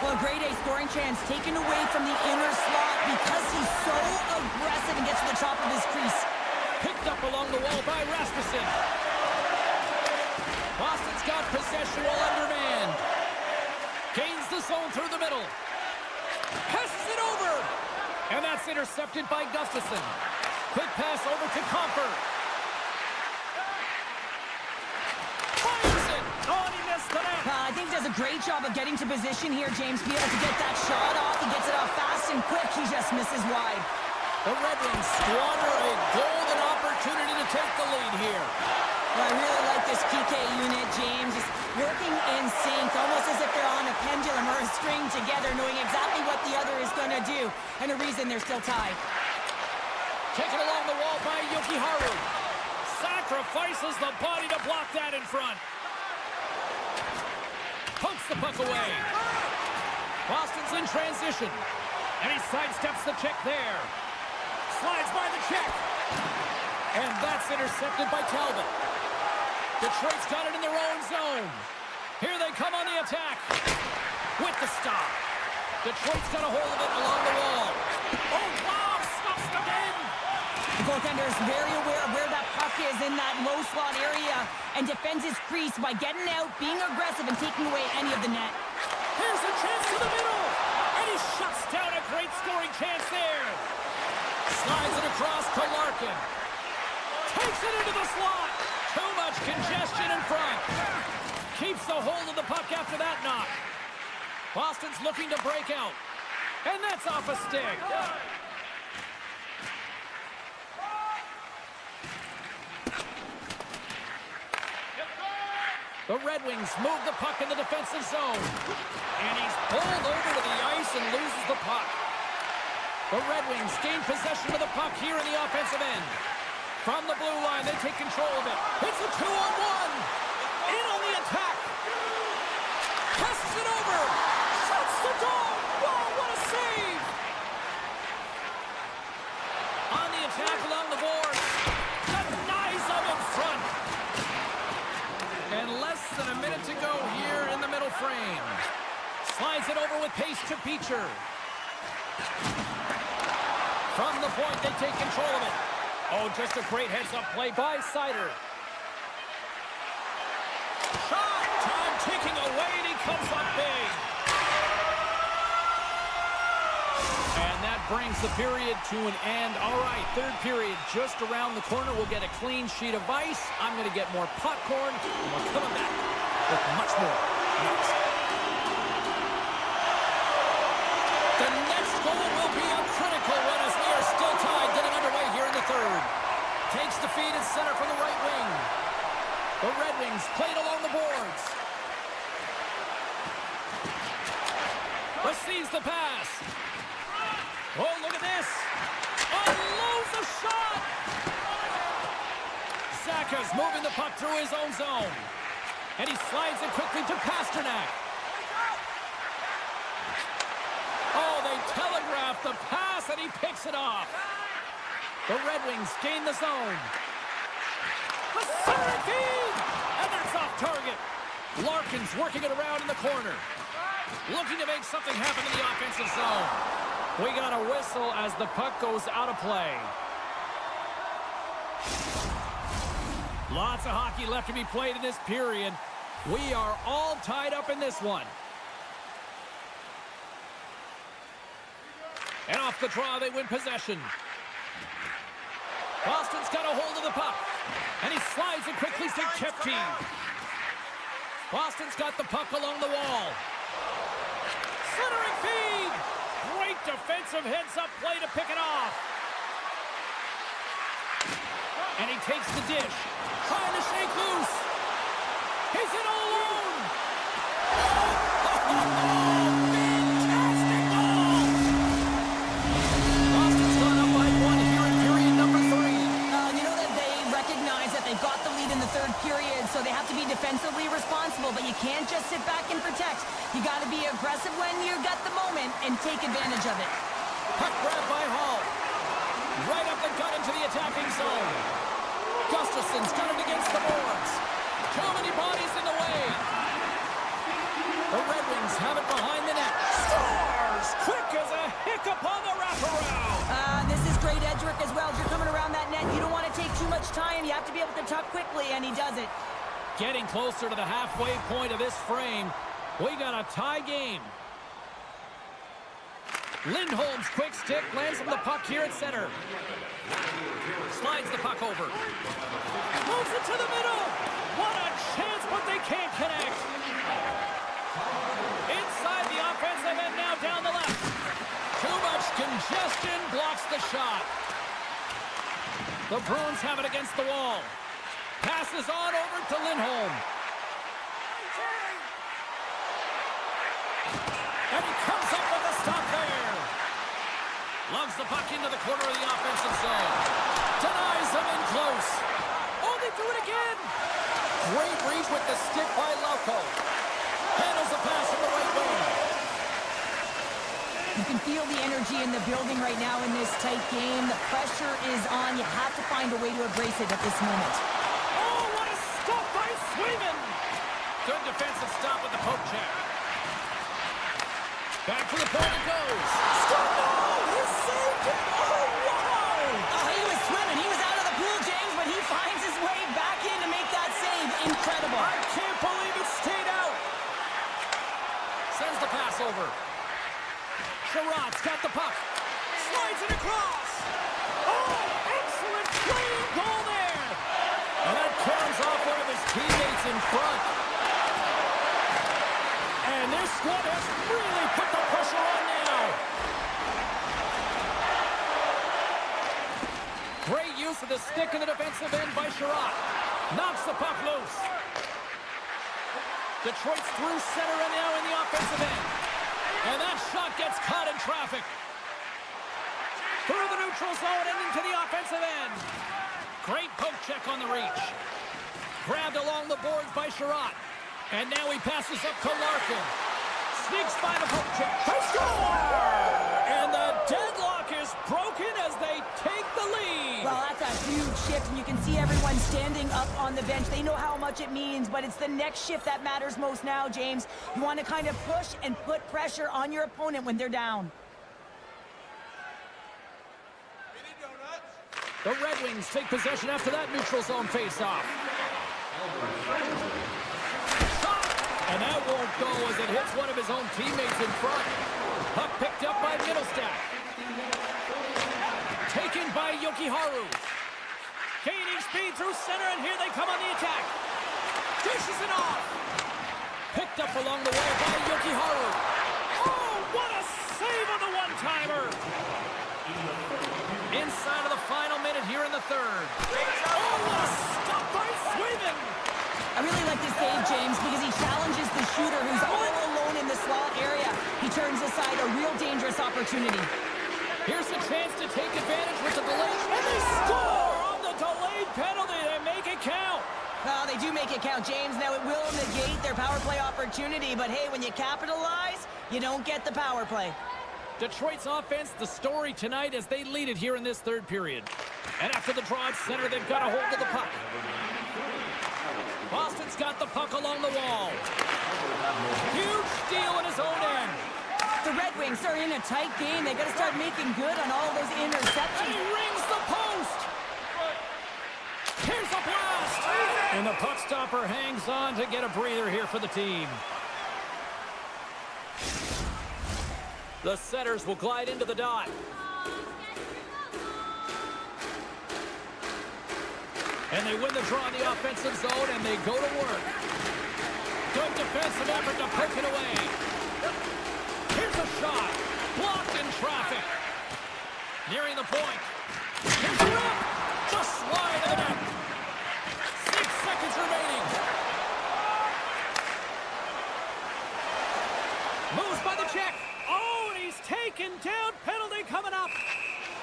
Well, a grade A scoring chance taken away from the inner slot because he's so aggressive and gets to the top of his crease. Picked up along the wall by Rasmussen. Boston's got possession while undermanned. Gains the zone through the middle. Passes it over. And that's intercepted by Gustafsson. Quick pass over to Comfer. Fires it. Oh, and he missed the net. I think he does a great job of getting to position here, James. Be able to get that shot off. He gets it off fast and quick. He just misses wide. The Red Wings squander a golden opportunity to take the lead here. Well, I really like this PK unit, James. Just working in sync, almost as if they're on a pendulum or a string together, knowing exactly what the other is going to do, and a reason they're still tied. Taken along the wall by Yokiharu. Sacrifices the body to block that in front. Pokes the puck away. Boston's in transition. And he sidesteps the check there. Slides by the check. And that's intercepted by Talbot. Detroit's got it in their own zone. Here they come on the attack. With the stop. Detroit's got a hold of it along the wall. Oh, wow! Stops again! The goaltender is very aware of where that puck is in that low slot area and defends his crease by getting out, being aggressive, and taking away any of the net. Here's a chance to the middle! And he shuts down a great scoring chance there. Slides it across to Larkin. Takes it into the slot. Too much congestion in front. Keeps the hold of the puck after that knock. Boston's looking to break out. And that's off a stick. The Red Wings move the puck in the defensive zone. And he's pulled over to the ice and loses the puck. The Red Wings gain possession of the puck here in the offensive end. From the blue line, they take control of it. It's a 2-on-1. In on the attack. Passes it over. Shuts the dog. Wow, what a save. On the attack along the boards. Denies them in front. And less than a minute to go here in the middle frame. Slides it over with pace to Beecher. From the point, they take control of it. Oh, just a great heads-up play by Sider. Shot! Time ticking away, and he comes up big. And that brings the period to an end. All right, third period just around the corner. We'll get a clean sheet of ice. I'm going to get more popcorn, and we're coming back with much more next. The next goal will be a critical one as we are still tied, getting underway here in the third. Takes the feed and center from the right wing. The Red Wings played along the boards. Receives the pass. Oh, look at this. Unloads the shot. Zaka's moving the puck through his own zone. And he slides it quickly to Pasternak. Oh, they telegraph the pass, and he picks it off. The Red Wings gain the zone. The center feed! And that's off target. Larkin's working it around in the corner. Looking to make something happen in the offensive zone. We got a whistle as the puck goes out of play. Lots of hockey left to be played in this period. We are all tied up in this one. And off the draw, they win possession. Boston's got a hold of the puck. And he slides it quickly to Kepke. Boston's got the puck along the wall. Centering feed. Great defensive heads-up play to pick it off. And he takes the dish. Trying to shake loose. He's in all alone. Fantastic goal! Boston's gone up by one here in period number 3. You know that they recognize that they've got the lead in the third period, so they have to be defensively responsible, but you can't just sit back and protect. You got to be aggressive when you got the moment and take advantage of it. Puck grab by Hall. Right up the gut into the attacking zone. Gustafson's got it against the boards. Too many bodies in the way. The Red Wings have it behind the net. Stars! Quick as a hiccup on the wraparound. This is great edge work as well. If you're coming around that net, you don't want to take too much time. You have to be able to tuck quickly, and he does it. Getting closer to the halfway point of this frame. We got a tie game. Lindholm's quick stick lands him the puck here at center. Slides the puck over. Moves it to the middle. What a chance, but they can't connect. Inside the offensive end now down the left. Too much congestion blocks the shot. The Bruins have it against the wall. Passes on over to Lindholm. And he comes up with a stop there. Loves the puck into the corner of the offensive zone. Denies him in close. Oh, they do it again. Great reach with the stick by Lauko. Handles the pass from the right wing. You can feel the energy in the building right now in this tight game. The pressure is on. You have to find a way to embrace it at this moment. Oh, what a stop by Swayman. Good defensive stop with the poke check. Back to the point it goes. Stop! He saved it! Oh, wow! He was swimming. He was out of the pool, James, but he finds his way back in to make that save. Incredible. I can't believe it stayed out. Sends the pass over. Sherrod's got the puck. Slides it across. Oh, excellent clean goal there. And that comes off one of his teammates in front. And this squad has really put the pressure on now. Great use of the stick in the defensive end by Sherratt. Knocks the puck loose. Detroit's through center and now in the offensive end. And that shot gets caught in traffic. Through the neutral zone and into the offensive end. Great poke check on the reach. Grabbed along the boards by Sherratt. And now he passes up to Larkin. Sneaks by the poke check. They score! And the deadlock is broken as they take the lead. Well, that's a huge shift, and you can see everyone standing up on the bench. They know how much it means, but it's the next shift that matters most now, James. You want to kind of push and put pressure on your opponent when they're down. The Red Wings take possession after that neutral zone face-off. Shot! And that won't go as it hits one of his own teammates in front. Puck picked up by Middlestat. Taken by Jokiharju. Gaining speed through center, and here they come on the attack. Dishes it off. Picked up along the way by Jokiharju. Oh, what a save on the one-timer! Inside of the final minute here in the third. Oh, what a stop by Swayman! I really like this save, James, because he challenges the shooter who's all alone in the slot area. He turns aside a real dangerous opportunity. Here's a chance to take advantage with the delay. And they score on the delayed penalty. They make it count. Well, they do make it count, James. Now, it will negate their power play opportunity, but hey, when you capitalize, you don't get the power play. Detroit's offense, the story tonight as they lead it here in this third period. And after the draw at center, they've got a hold of the puck. Boston's got the puck along the wall. Huge steal in his own end. The Red Wings are in a tight game. They got to start making good on all those And interceptions. he rings the post. Here's a blast. And the puck stopper hangs on to get a breather here for the team. The Setters will glide into the dot. And they win the draw in the offensive zone, and they go to work. Good defensive effort to poke it away. Here's a shot. Blocked in traffic. Nearing the point. Here's the rip. Just wide of the net. 6 seconds remaining. Moves by the check. Oh, and he's taken down. Penalty coming up.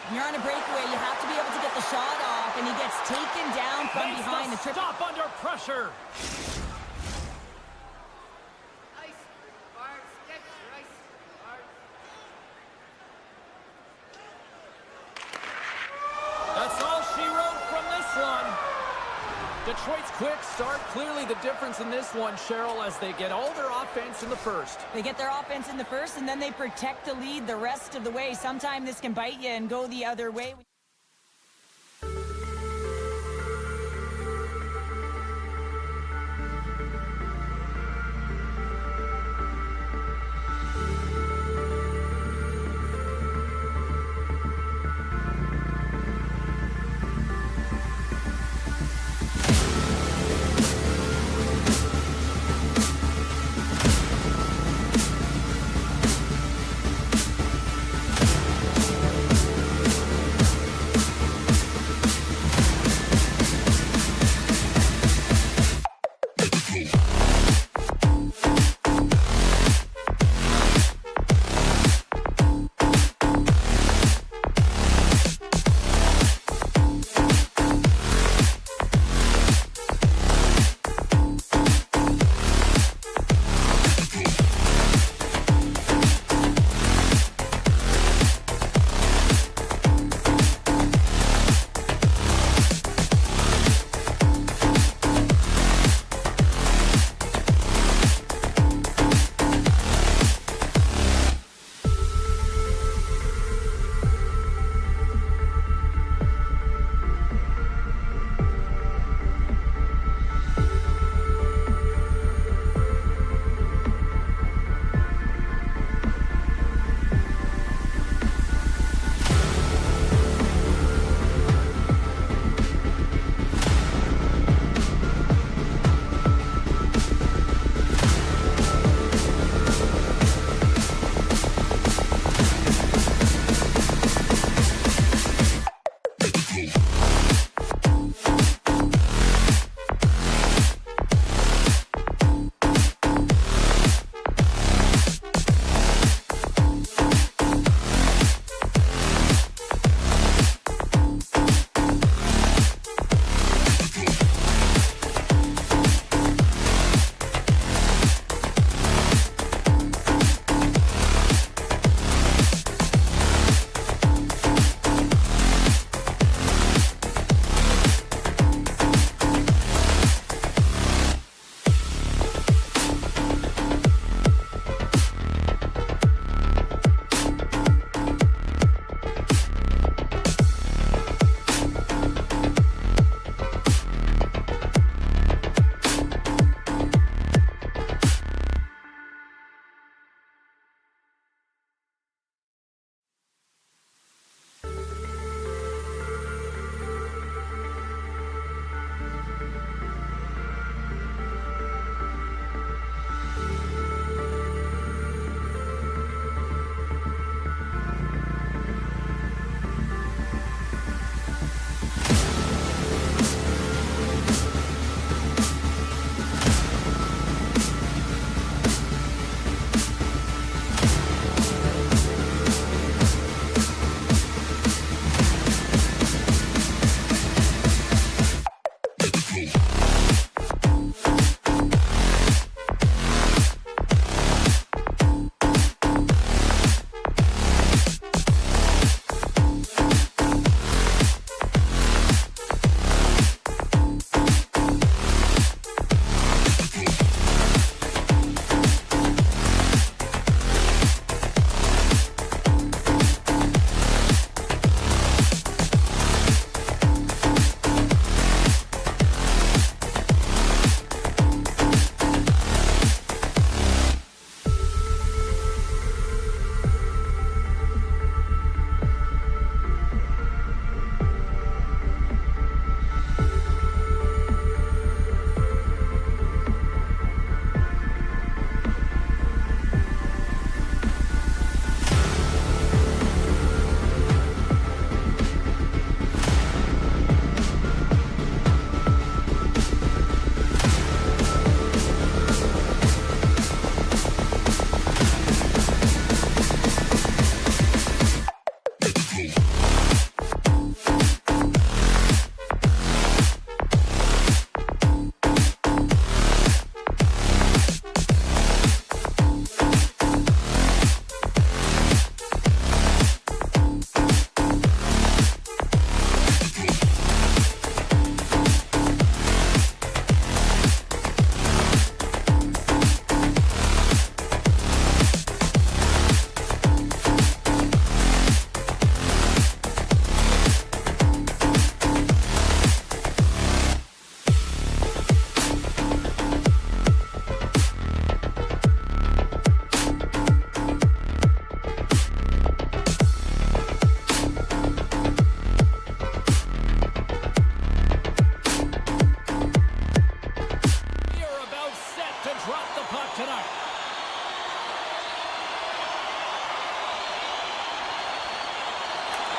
When you're on a breakaway, you have to be able to get the shot off, and he gets taken down from Makes behind. the The trip. stop under pressure. That's all she wrote from this one. Detroit's quick start, clearly the difference in this one, Cheryl, as they get all their offense in the first. They get their offense in the first, and then they protect the lead the rest of the way. Sometimes this can bite you and go the other way.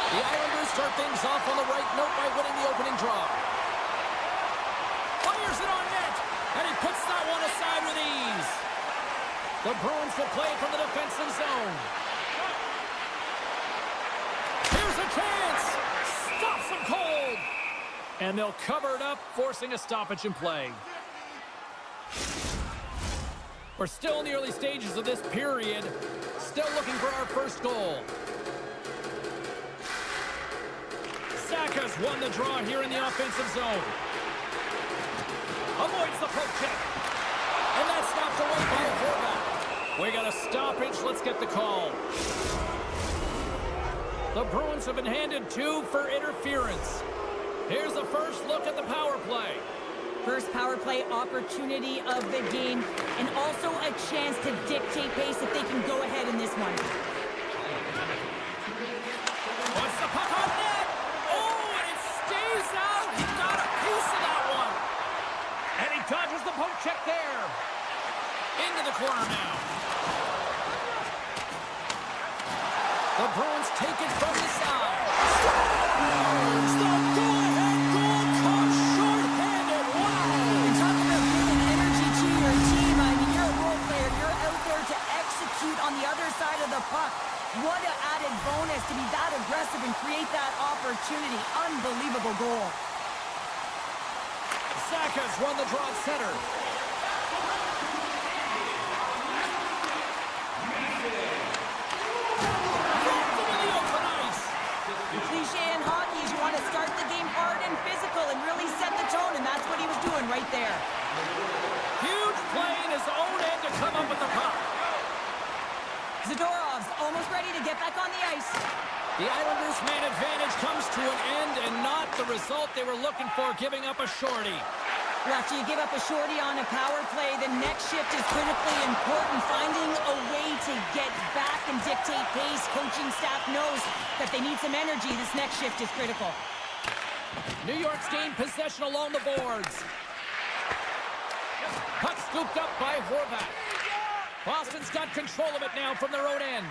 The Islanders start things off on the right note by winning the opening draw. Fires it on net, and he puts that one aside with ease. The Bruins will play from the defensive zone. Here's a chance. Stops him cold. And they'll cover it up, forcing a stoppage in play. We're still in the early stages of this period. Still looking for our first goal. Saka's won the draw here in the offensive zone. Avoids the poke check. And that's knocked away by Freku. We got a stoppage. Let's get the call. The Bruins have been handed 2 for interference. Here's the first look at the power play. First power play opportunity of the game, and also a chance to dictate pace if they can go ahead in this one. What's the puck on net? Oh, and it stays out. He got a piece of that one. And he dodges the poke check there. Into the corner now. The Bruins take it from the side. Scores! The go-ahead goal comes short-handed. Wow! And talk about giving energy to your team. I mean, you're a role player. You're out there to execute on the other side of the puck. What an added bonus to be that aggressive and create that opportunity. Unbelievable goal. Saka's won the draw at center. Cliche in hockey is you want to start the game hard and physical and really set the tone, and that's what he was doing right there. Huge play in his own end to come up with the puck. Zadorov's almost ready to get back on the ice. The Islanders' man advantage comes to an end and not the result they were looking for, giving up a shorty. Well, after you give up a shorty on a power play, the next shift is critically important. Finding a way to get back and dictate pace. Coaching staff knows that they need some energy. This next shift is critical. New York's gained possession along the boards. Puck scooped up by Horvat. Boston's got control of it now from their own end.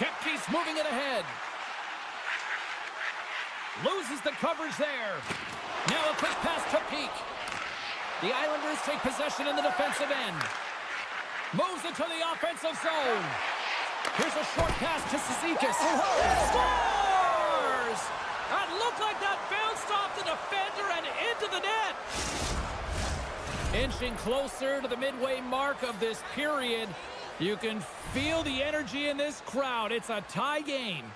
Kepke's moving it ahead. Loses the coverage there. Now a quick pass to Peak. The Islanders take possession in the defensive end. Moves it to the offensive zone. Here's a short pass to Cizikas. Scores! That looked like that bounced off the defender and into the net. Inching closer to the midway mark of this period. You can feel the energy in this crowd. It's a tie game.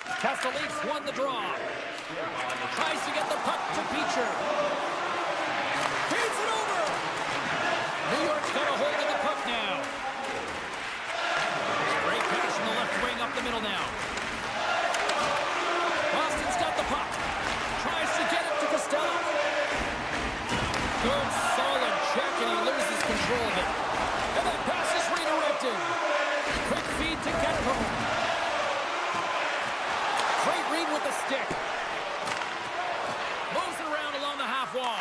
Castellites won the draw. Tries to get the puck to Beecher. Feeds it over. New York's got a hold of the puck now. Great pass from the left wing up the middle now. Boston's got the puck. Tries to get it to Costello. Good solid check, and he loses control of it. And that pass is redirected. Quick feed to Getco. Great read with the stick. Moves it around along the half wall.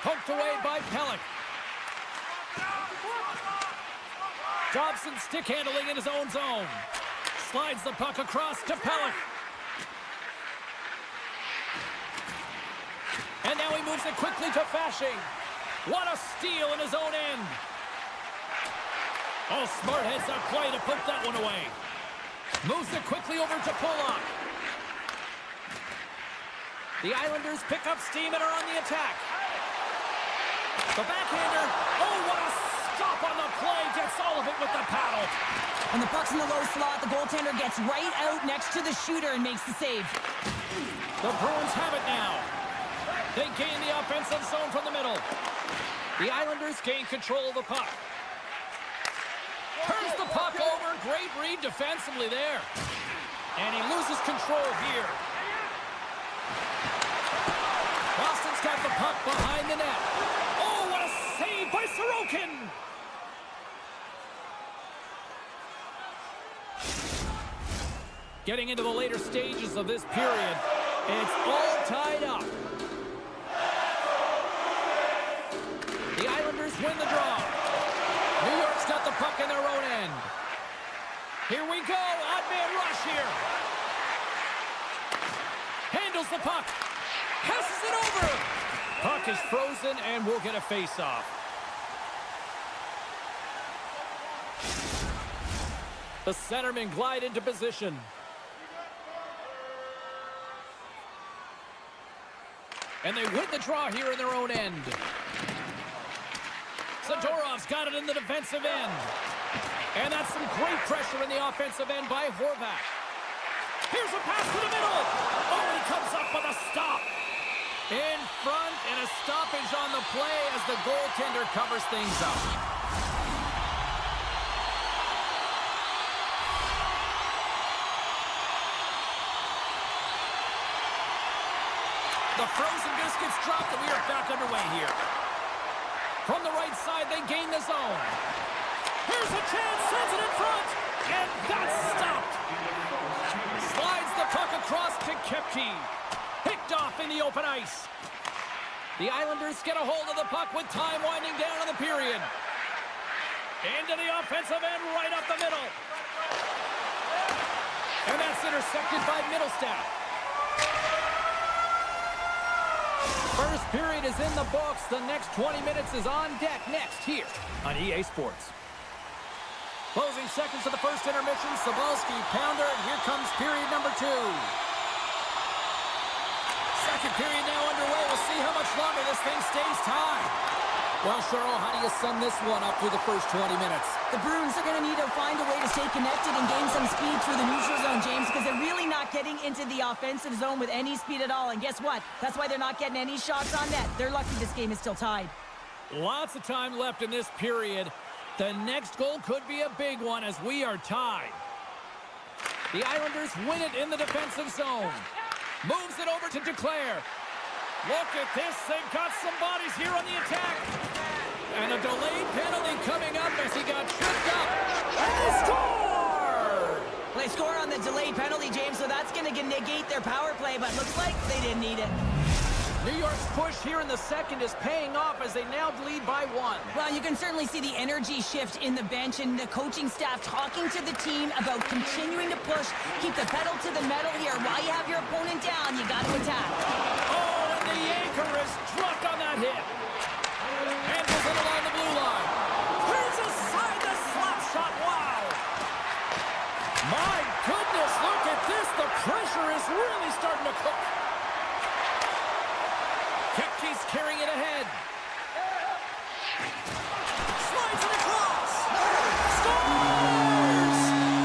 Poked away by Pelech. Dobson stick handling in his own zone. Slides the puck across to Pelech. And now he moves it quickly to Fasching. What a steal in his own end. Oh, smart heads that play to put that one away. Moves it quickly over to Pollock. The Islanders pick up steam and are on the attack. The backhander. Oh, what a stop on the play. Gets all of it with the paddle. When the puck's in the low slot, the goaltender gets right out next to the shooter and makes the save. The Bruins have it now. They gain the offensive zone from the middle. The Islanders gain control of the puck. Turns the puck over. Great read defensively there. And he loses control here. Boston's got the puck behind the net. Oh, what a save by Sorokin! Getting into the later stages of this period, it's all tied up. The Islanders win the draw. New York's got the puck in their own end. Here we go. Odd man rush here. Handles the puck. Passes it over. Puck is frozen and we'll get a face-off. The centermen glide into position. And they win the draw here in their own end. Zadorov's got it in the defensive end. And that's some great pressure in the offensive end by Horvat. Here's a pass to the middle. Oh, and he comes up with a stop. In front and a stoppage on the play as the goaltender covers things up. The frozen biscuits dropped and we are back underway here. From the right side, they gain the zone. Here's a chance, sends it in front, and that's stopped. Slides the puck across to Kepke. Picked off in the open ice. The Islanders get a hold of the puck with time winding down in the period. Into the offensive end, right up the middle. And that's intercepted by Middlestat. First period is in the books. The next 20 minutes is on deck next here on EA Sports. Closing seconds of the first intermission. Cebulski, pounder, and here comes period number 2. Second period now underway. We'll see how much longer this thing stays tied. Well, Cheryl, how do you sum this one up through the first 20 minutes? The Bruins are going to need to find a way to stay connected and gain some speed through the neutral zone, James, because they're really not getting into the offensive zone with any speed at all. And guess what? That's why they're not getting any shots on net. They're lucky this game is still tied. Lots of time left in this period. The next goal could be a big one as we are tied. The Islanders win it in the defensive zone. Moves it over to Duclair. Look at this. They've got some bodies here on the attack. And a delayed penalty coming up as he got tripped up. And they score! Well, they score on the delayed penalty, James, so that's going to negate their power play, but looks like they didn't need it. New York's push here in the second is paying off as they now lead by 1. Well, you can certainly see the energy shift in the bench and the coaching staff talking to the team about continuing to push, keep the pedal to the metal here. While you have your opponent down, you got to attack. Oh, and the anchor is dropped on that hit. Handles it along the blue line. Here's aside the slap shot. Wow. My goodness, look at this. The pressure is really starting to cook. Kepke's carrying it ahead. Slides it across. Scores!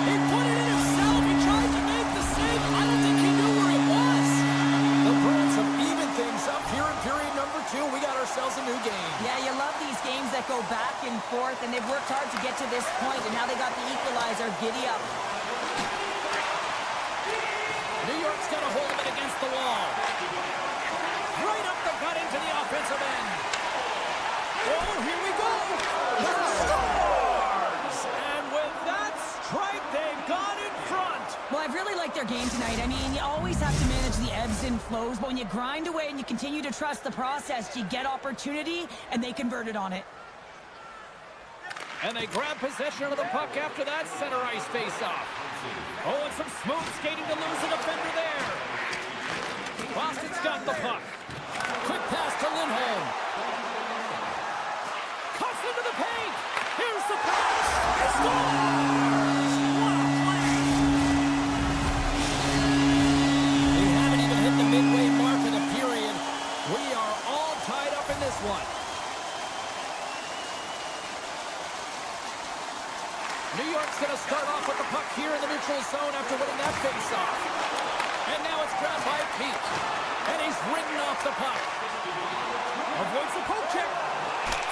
He put it in himself. He tried to make the save. I don't think he knew where it was. The Bruins have evened things up here in period number 2. We got ourselves a new game. Yeah, you love these games that go back and forth, and they've worked hard to get to this point, and now they got the equalizer. Giddy up. New York's got a hold of it against the wall. Right up the gut into the offensive end. Oh, here we go. Scores! And with that strike, they've gone in front. Well, I've really liked their game tonight. I mean, you always have to manage the ebbs and flows, but when you grind away and you continue to trust the process, you get opportunity, and they converted on it. And they grab possession of the puck after that center ice face-off. Oh, and some smooth skating to lose a defender there. Boston's got the puck. Quick pass to Lindholm. Cuts into the paint. Here's the pass. He scores! What a play! We haven't even hit the midway mark of the period. We are all tied up in this one. New York's going to start off with the puck here in the neutral zone after winning that face-off. And now it's grabbed by Pete. And he's ridden off the puck. Avoids the poke check.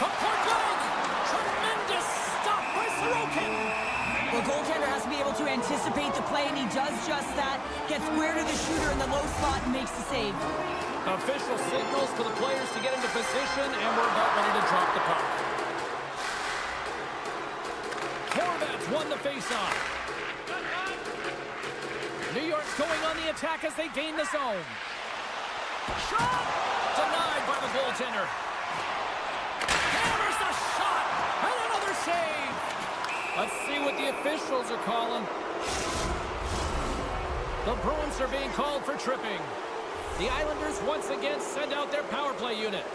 From Portland. Tremendous stop by Sorokin. The goaltender has to be able to anticipate the play, and he does just that. Gets square to the shooter in the low spot and makes the save. Official signals to the players to get into position, and we're about ready to drop the puck. Horvat's won the faceoff. New York's going on the attack as they gain the zone. Shot! Denied by the goaltender. Hammers the shot! And another save! Let's see what the officials are calling. The Bruins are being called for tripping. The Islanders once again send out their power play unit.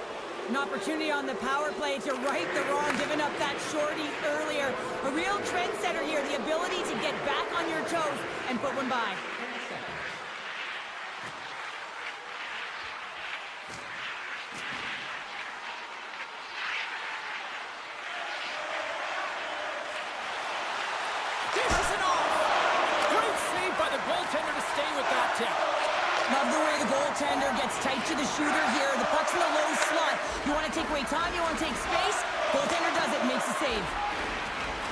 An opportunity on the power play to right the wrong, giving up that shorty earlier. A real trendsetter here, the ability to get back on your toes and put one by. Dishes it off! Great save by the goaltender to stay with that tip. Love the way the goaltender gets tight to the shooter here. The puck's in the low slot. You want to take away time, you want to take space. Goaltender does it, makes the save.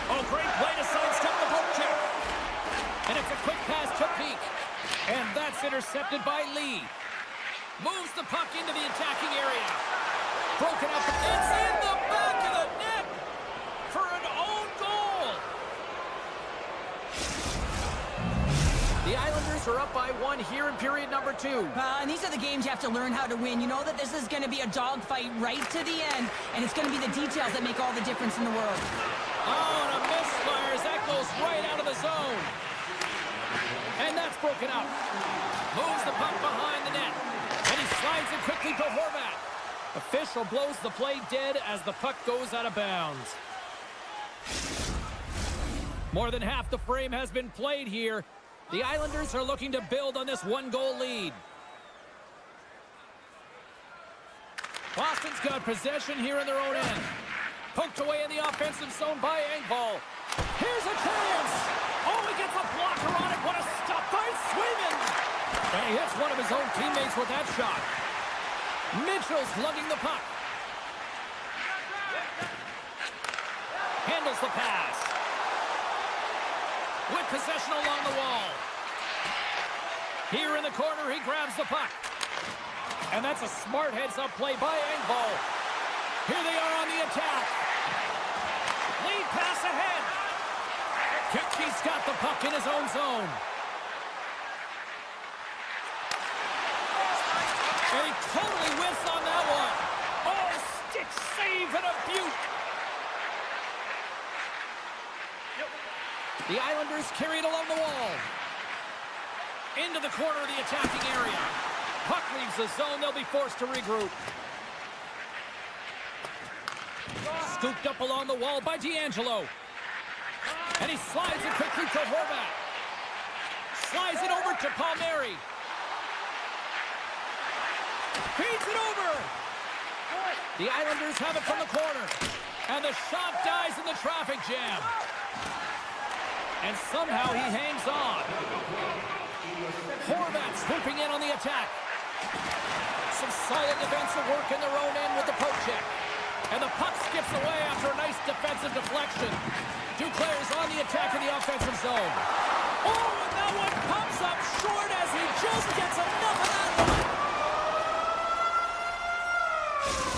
Oh, great play to sidestep the poke check. And it's a quick pass to Peak. And that's intercepted by Lee. Moves the puck into the attacking area. Broken up. It's in the back of the net for an own goal. The Islanders are up by 1 here in period number 2. And these are the games you have to learn how to win. You know that this is going to be a dogfight right to the end, and it's going to be the details that make all the difference in the world. Oh, and a misfire as that goes right out of the zone. And that's broken up. Moves the puck behind the net. And he slides it quickly to Horvat. Official blows the play dead as the puck goes out of bounds. More than half the frame has been played here. The Islanders are looking to build on this 1-goal lead. Boston's got possession here in their own end. Poked away in the offensive zone by Engvall. Here's a chance! Oh, he gets a blocker on it. What a stop by Swayman! And he hits one of his own teammates with that shot. Mitchell's lugging the puck. Handles the pass. With possession along the wall. Here in the corner, he grabs the puck. And that's a smart heads-up play by Engvall. Here they are on the attack. Lead pass ahead. Kipke's got the puck in his own zone. And he totally whiffs on that one. Oh, stick save and a beaut. The Islanders carry it along the wall. Into the corner of the attacking area. Puck leaves the zone. They'll be forced to regroup. Scooped up along the wall by D'Angelo. And he slides it quickly to Horvat. Slides it over to Palmieri. Feeds it over. The Islanders have it from the corner. And the shot dies in the traffic jam. And somehow he hangs on. Horvat swooping in on the attack. Some solid defensive work in their own end with the poke check. And the puck skips away after a nice defensive deflection. Two players on the attack in the offensive zone. Oh, and that one pops up short as he just gets enough of that one.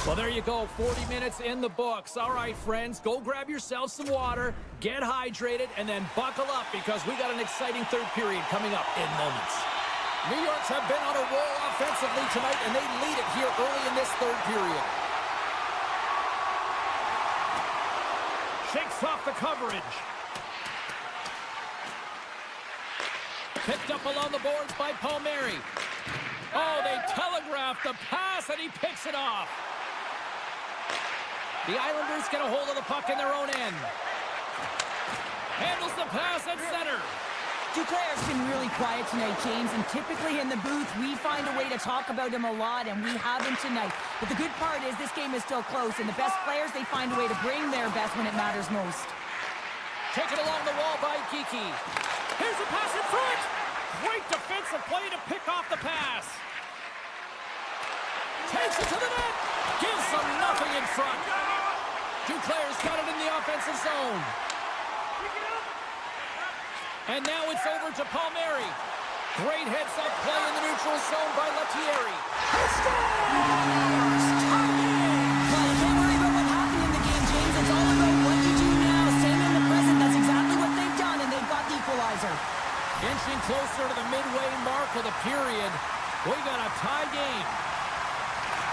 Well, there you go. 40 minutes in the books. All right, friends, go grab yourself some water, get hydrated, and then buckle up because we got an exciting third period coming up in moments. New York's have been on a roll offensively tonight, and they lead it here early in this third period. Shakes off the coverage. Picked up along the boards by Palmieri. Oh, they telegraphed the pass, and he picks it off. The Islanders get a hold of the puck in their own end. Handles the pass at center. Duclair's been really quiet tonight, James, and typically in the booth, we find a way to talk about him a lot, and we haven't tonight. But the good part is this game is still close, and the best players, they find a way to bring their best when it matters most. Taken along the wall by Kiki. Here's a pass in front. Great defensive play to pick off the pass. Takes it to the net. Gives them nothing in front. Duclair's got it in the offensive zone. And now it's over to Palmieri. Great heads-up play in the neutral zone by Lettieri. He scores! Well, don't worry about what happened in the game, James. It's all about what you do now. Staying in the present, that's exactly what they've done, and they've got the equalizer. Inching closer to the midway mark of the period. We got a tie game.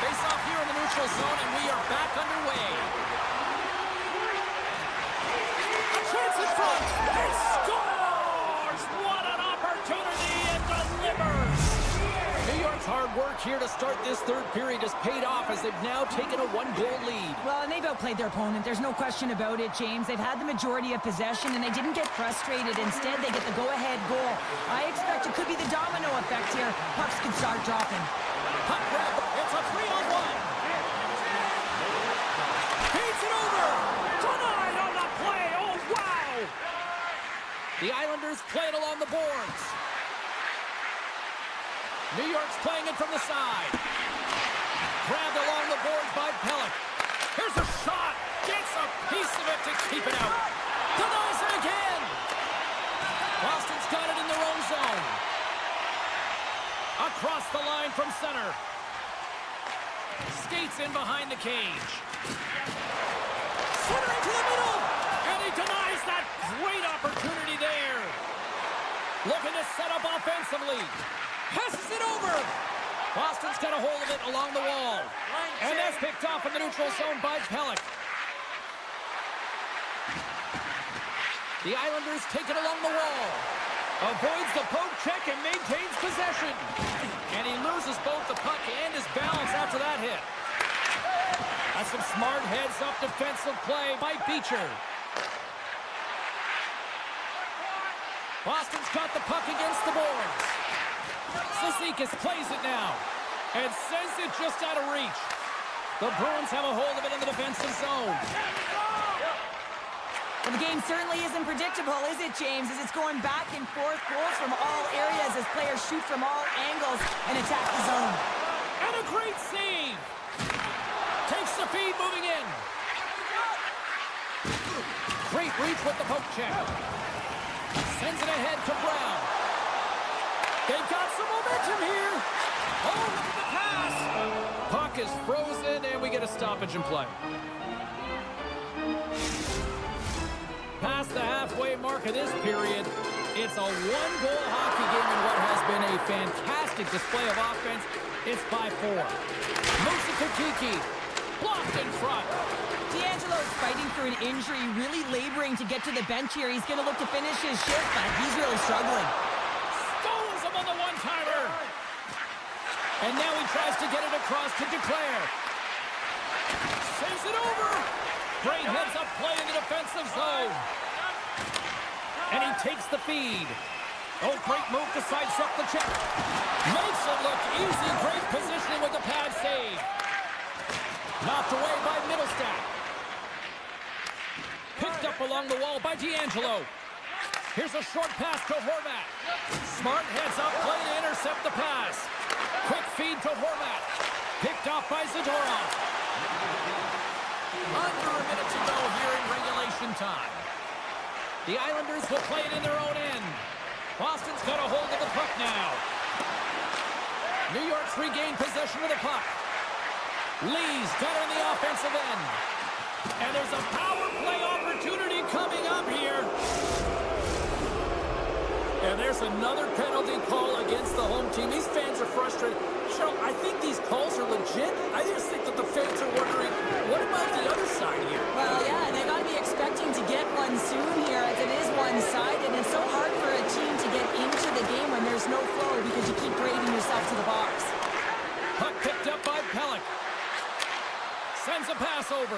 Face off here in the neutral zone, and we are back underway. A chance in front. He scores! What an opportunity, and delivers! New York's hard work here to start this third period has paid off as they've now taken a one-goal lead. Well, and they've outplayed their opponent. There's no question about it, James. They've had the majority of possession, and they didn't get frustrated. Instead, they get the go-ahead goal. I expect it could be the domino effect here. Pucks could start dropping. Puck grab. It's a 3-on-1. Feeds it over. Denied on the play. Oh, wow! The Islanders play it along the boards. New York's playing it from the side. Grabbed along the boards by Pellick. Here's a shot. Gets a piece of it to keep it out. Denies it again. Boston's got it in their own zone. Across the line from center. Skates in behind the cage. Centering to the middle. And he denies that great opportunity there. Looking to set up offensively. Passes it over. Boston's got a hold of it along the wall. And that's picked off in the neutral zone by Pellick. The Islanders take it along the wall. Avoids the poke check and maintains possession. And he loses both the puck and his balance after that hit. That's some smart heads-up defensive play by Beecher. Boston's got the puck against the boards. Cizikas plays it now and sends it just out of reach. The Bruins have a hold of it in the defensive zone. Well, the game certainly isn't predictable, is it, James? As it's going back and forth, goals from all areas as players shoot from all angles and attack the zone. And a great save. Takes the feed moving in. Great reach with the poke check. Sends it ahead to Brown. They've got some momentum here. Oh, look at the pass. Puck is frozen, and we get a stoppage in play. Past the halfway mark of this period, it's a one-goal hockey game in what has been a fantastic display of offense. It's 5-4. Moves it to Kiki. Blocked in front. D'Angelo's fighting for an injury, really laboring to get to the bench here. He's going to look to finish his shift, but he's really struggling. Stones him on the one-timer. And now he tries to get it across to Duclair. Sends it over. Great heads-up play in the defensive zone. And he takes the feed. Oh, great move to sidestep the check. Makes it look easy. Great positioning with the pad save. Knocked away by Middlestat. Picked up along the wall by D'Angelo. Here's a short pass to Horvat. Smart heads-up play to intercept the pass. Quick feed to Horvat. Picked off by Zadorov. Under a minute to go here in regulation time. The Islanders will play it in their own end. Boston's got a hold of the puck now. New York's regained possession of the puck. Lee's got it in the offensive end. And there's a power play opportunity coming up here. And there's another penalty call against the home team. These fans are frustrated. Cheryl, I think these calls are legit. I just think that the fans are wondering, what about the other side here? Well, yeah, they got to be expecting to get one soon here as it is one-sided. And it's so hard for a team to get into the game when there's no flow because you keep parading yourself to the box. Puck picked up by Pellick. Sends a pass over.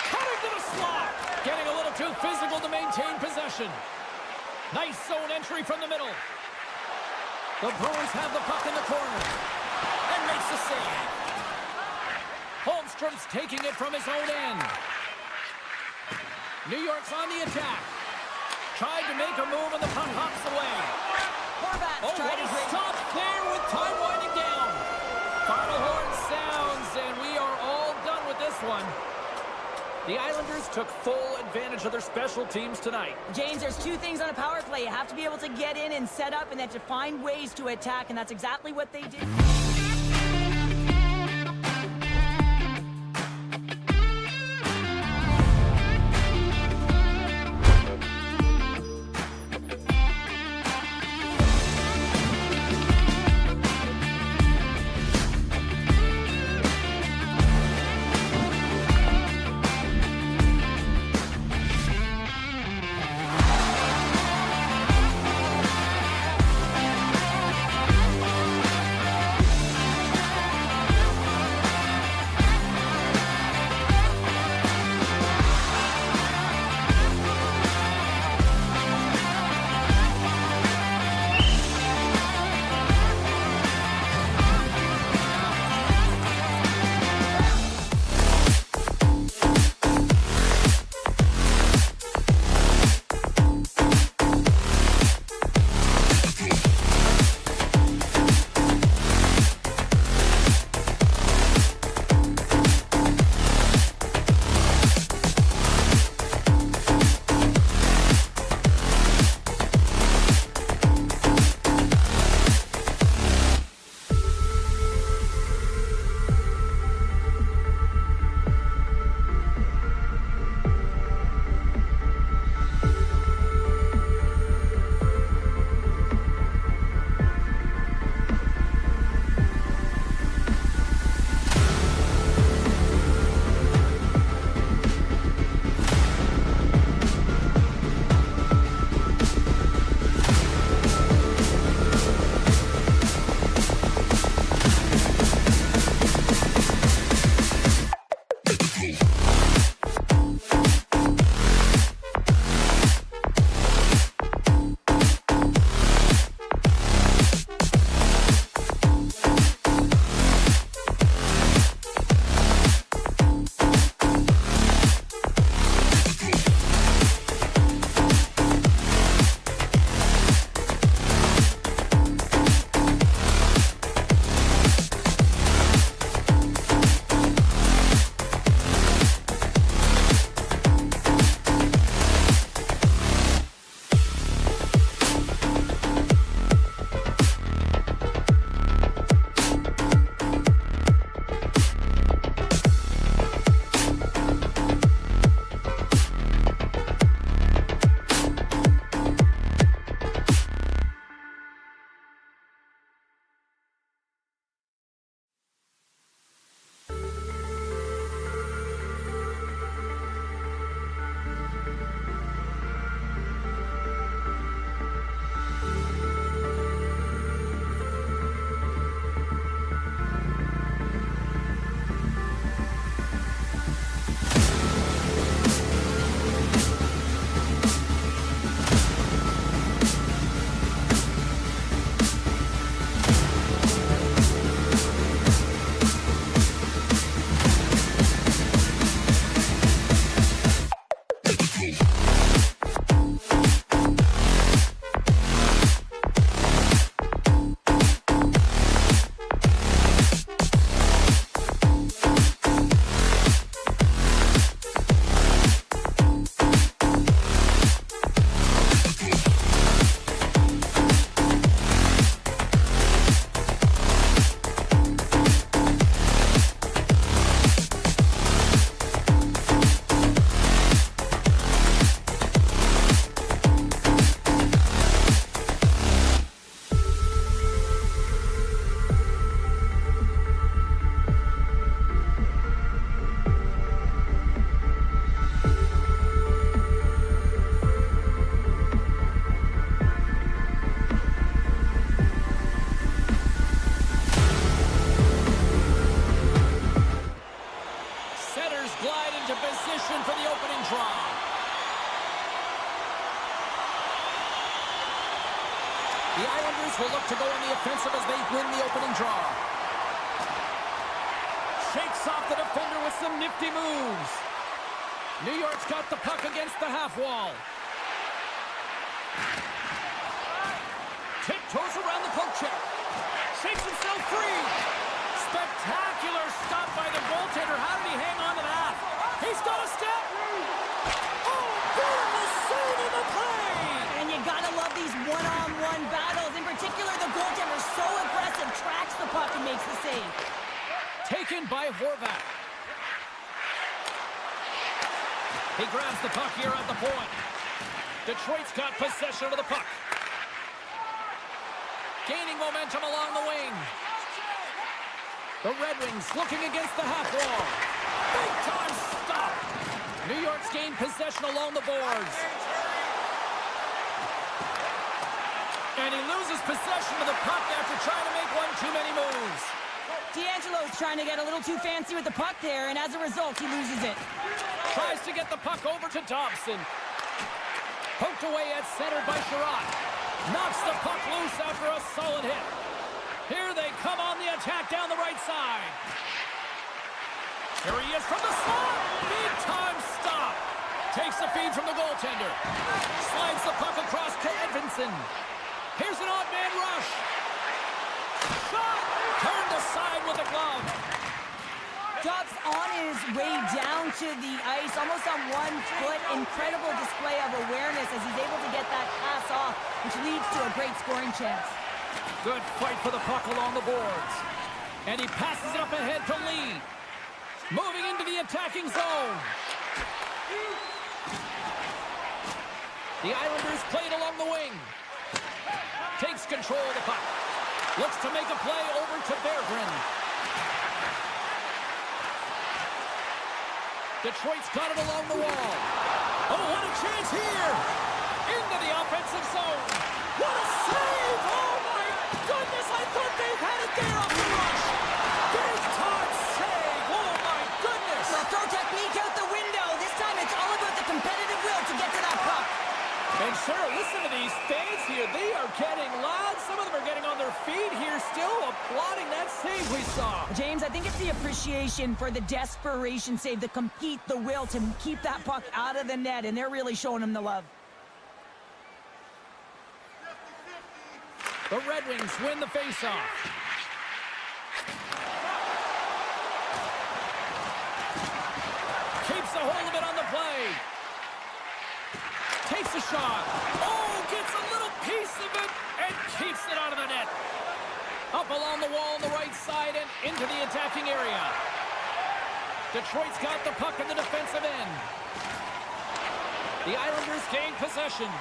Cutting to the slot. Getting a little too physical to maintain possession. Nice zone entry from the middle. The Bruins have the puck in the corner. And makes the save. Holmstrom's taking it from his own end. New York's on the attack. Tried to make a move and the puck hops away. Horvat's What a stop there with time winding down. Final horn sounds, and we are all done with this one. The Islanders took full advantage of their special teams tonight. James, there's two things on a power play. You have to be able to get in and set up, and then to find ways to attack, and that's exactly what they did. The Islanders will look to go on the offensive as they win the opening draw. Shakes off the defender with some nifty moves. New York's got the puck against the half wall. Tiptoes around the poke check. Shakes himself free. Spectacular stop by the goaltender. How did he hang on to that? He's got a step. Oh, beautiful save in the play. And you gotta love these one-on-one battles. In particular, the goaltender so aggressive, tracks the puck and makes the save. Taken by Horvat. He grabs the puck here at the point. Detroit's got possession of the puck. Gaining momentum along the wing. The Red Wings looking against the half wall. Big time stop. New York's gained possession along the boards. And he loses possession of the puck after trying to make one too many moves. D'Angelo's trying to get a little too fancy with the puck there, and as a result, he loses it. Tries to get the puck over to Dobson. Poked away at center by Sherratt. Knocks the puck loose after a solid hit. Here they come on the attack down the right side. Here he is from the slot. Big time stop. Takes the feed from the goaltender. Slides the puck across to Edvinsson. Here's an odd man rush. Shot. Turned aside with a glove. Dobbs on his way down to the ice, almost on 1 foot. Incredible display of awareness as he's able to get that pass off, which leads to a great scoring chance. Good fight for the puck along the boards. And he passes it up ahead to Lee. Moving into the attacking zone. The Islanders played along the wing. Takes control of the puck. Looks to make a play over to Berggren. Detroit's got it along the wall. Oh, what a chance here! Into the offensive zone. What a save! Oh, my goodness! I thought they had it there off the rush. Big time save! Oh, my goodness! Well, throw technique out the window. This time it's all about the competitive will to get to that puck. And Cheryl, listen to these fans here. They are getting loud. Some of them are getting on their feet here, still applauding that save we saw. James, I think it's the appreciation for the desperation save, the compete, the will to keep that puck out of the net, and they're really showing him the love. The Red Wings win the faceoff. Keeps a hold of it on the play. Takes a shot. Oh, gets a little piece of it and keeps it out of the net. Up along the wall on the right side and into the attacking area. Detroit's got the puck in the defensive end. The Islanders gain possession.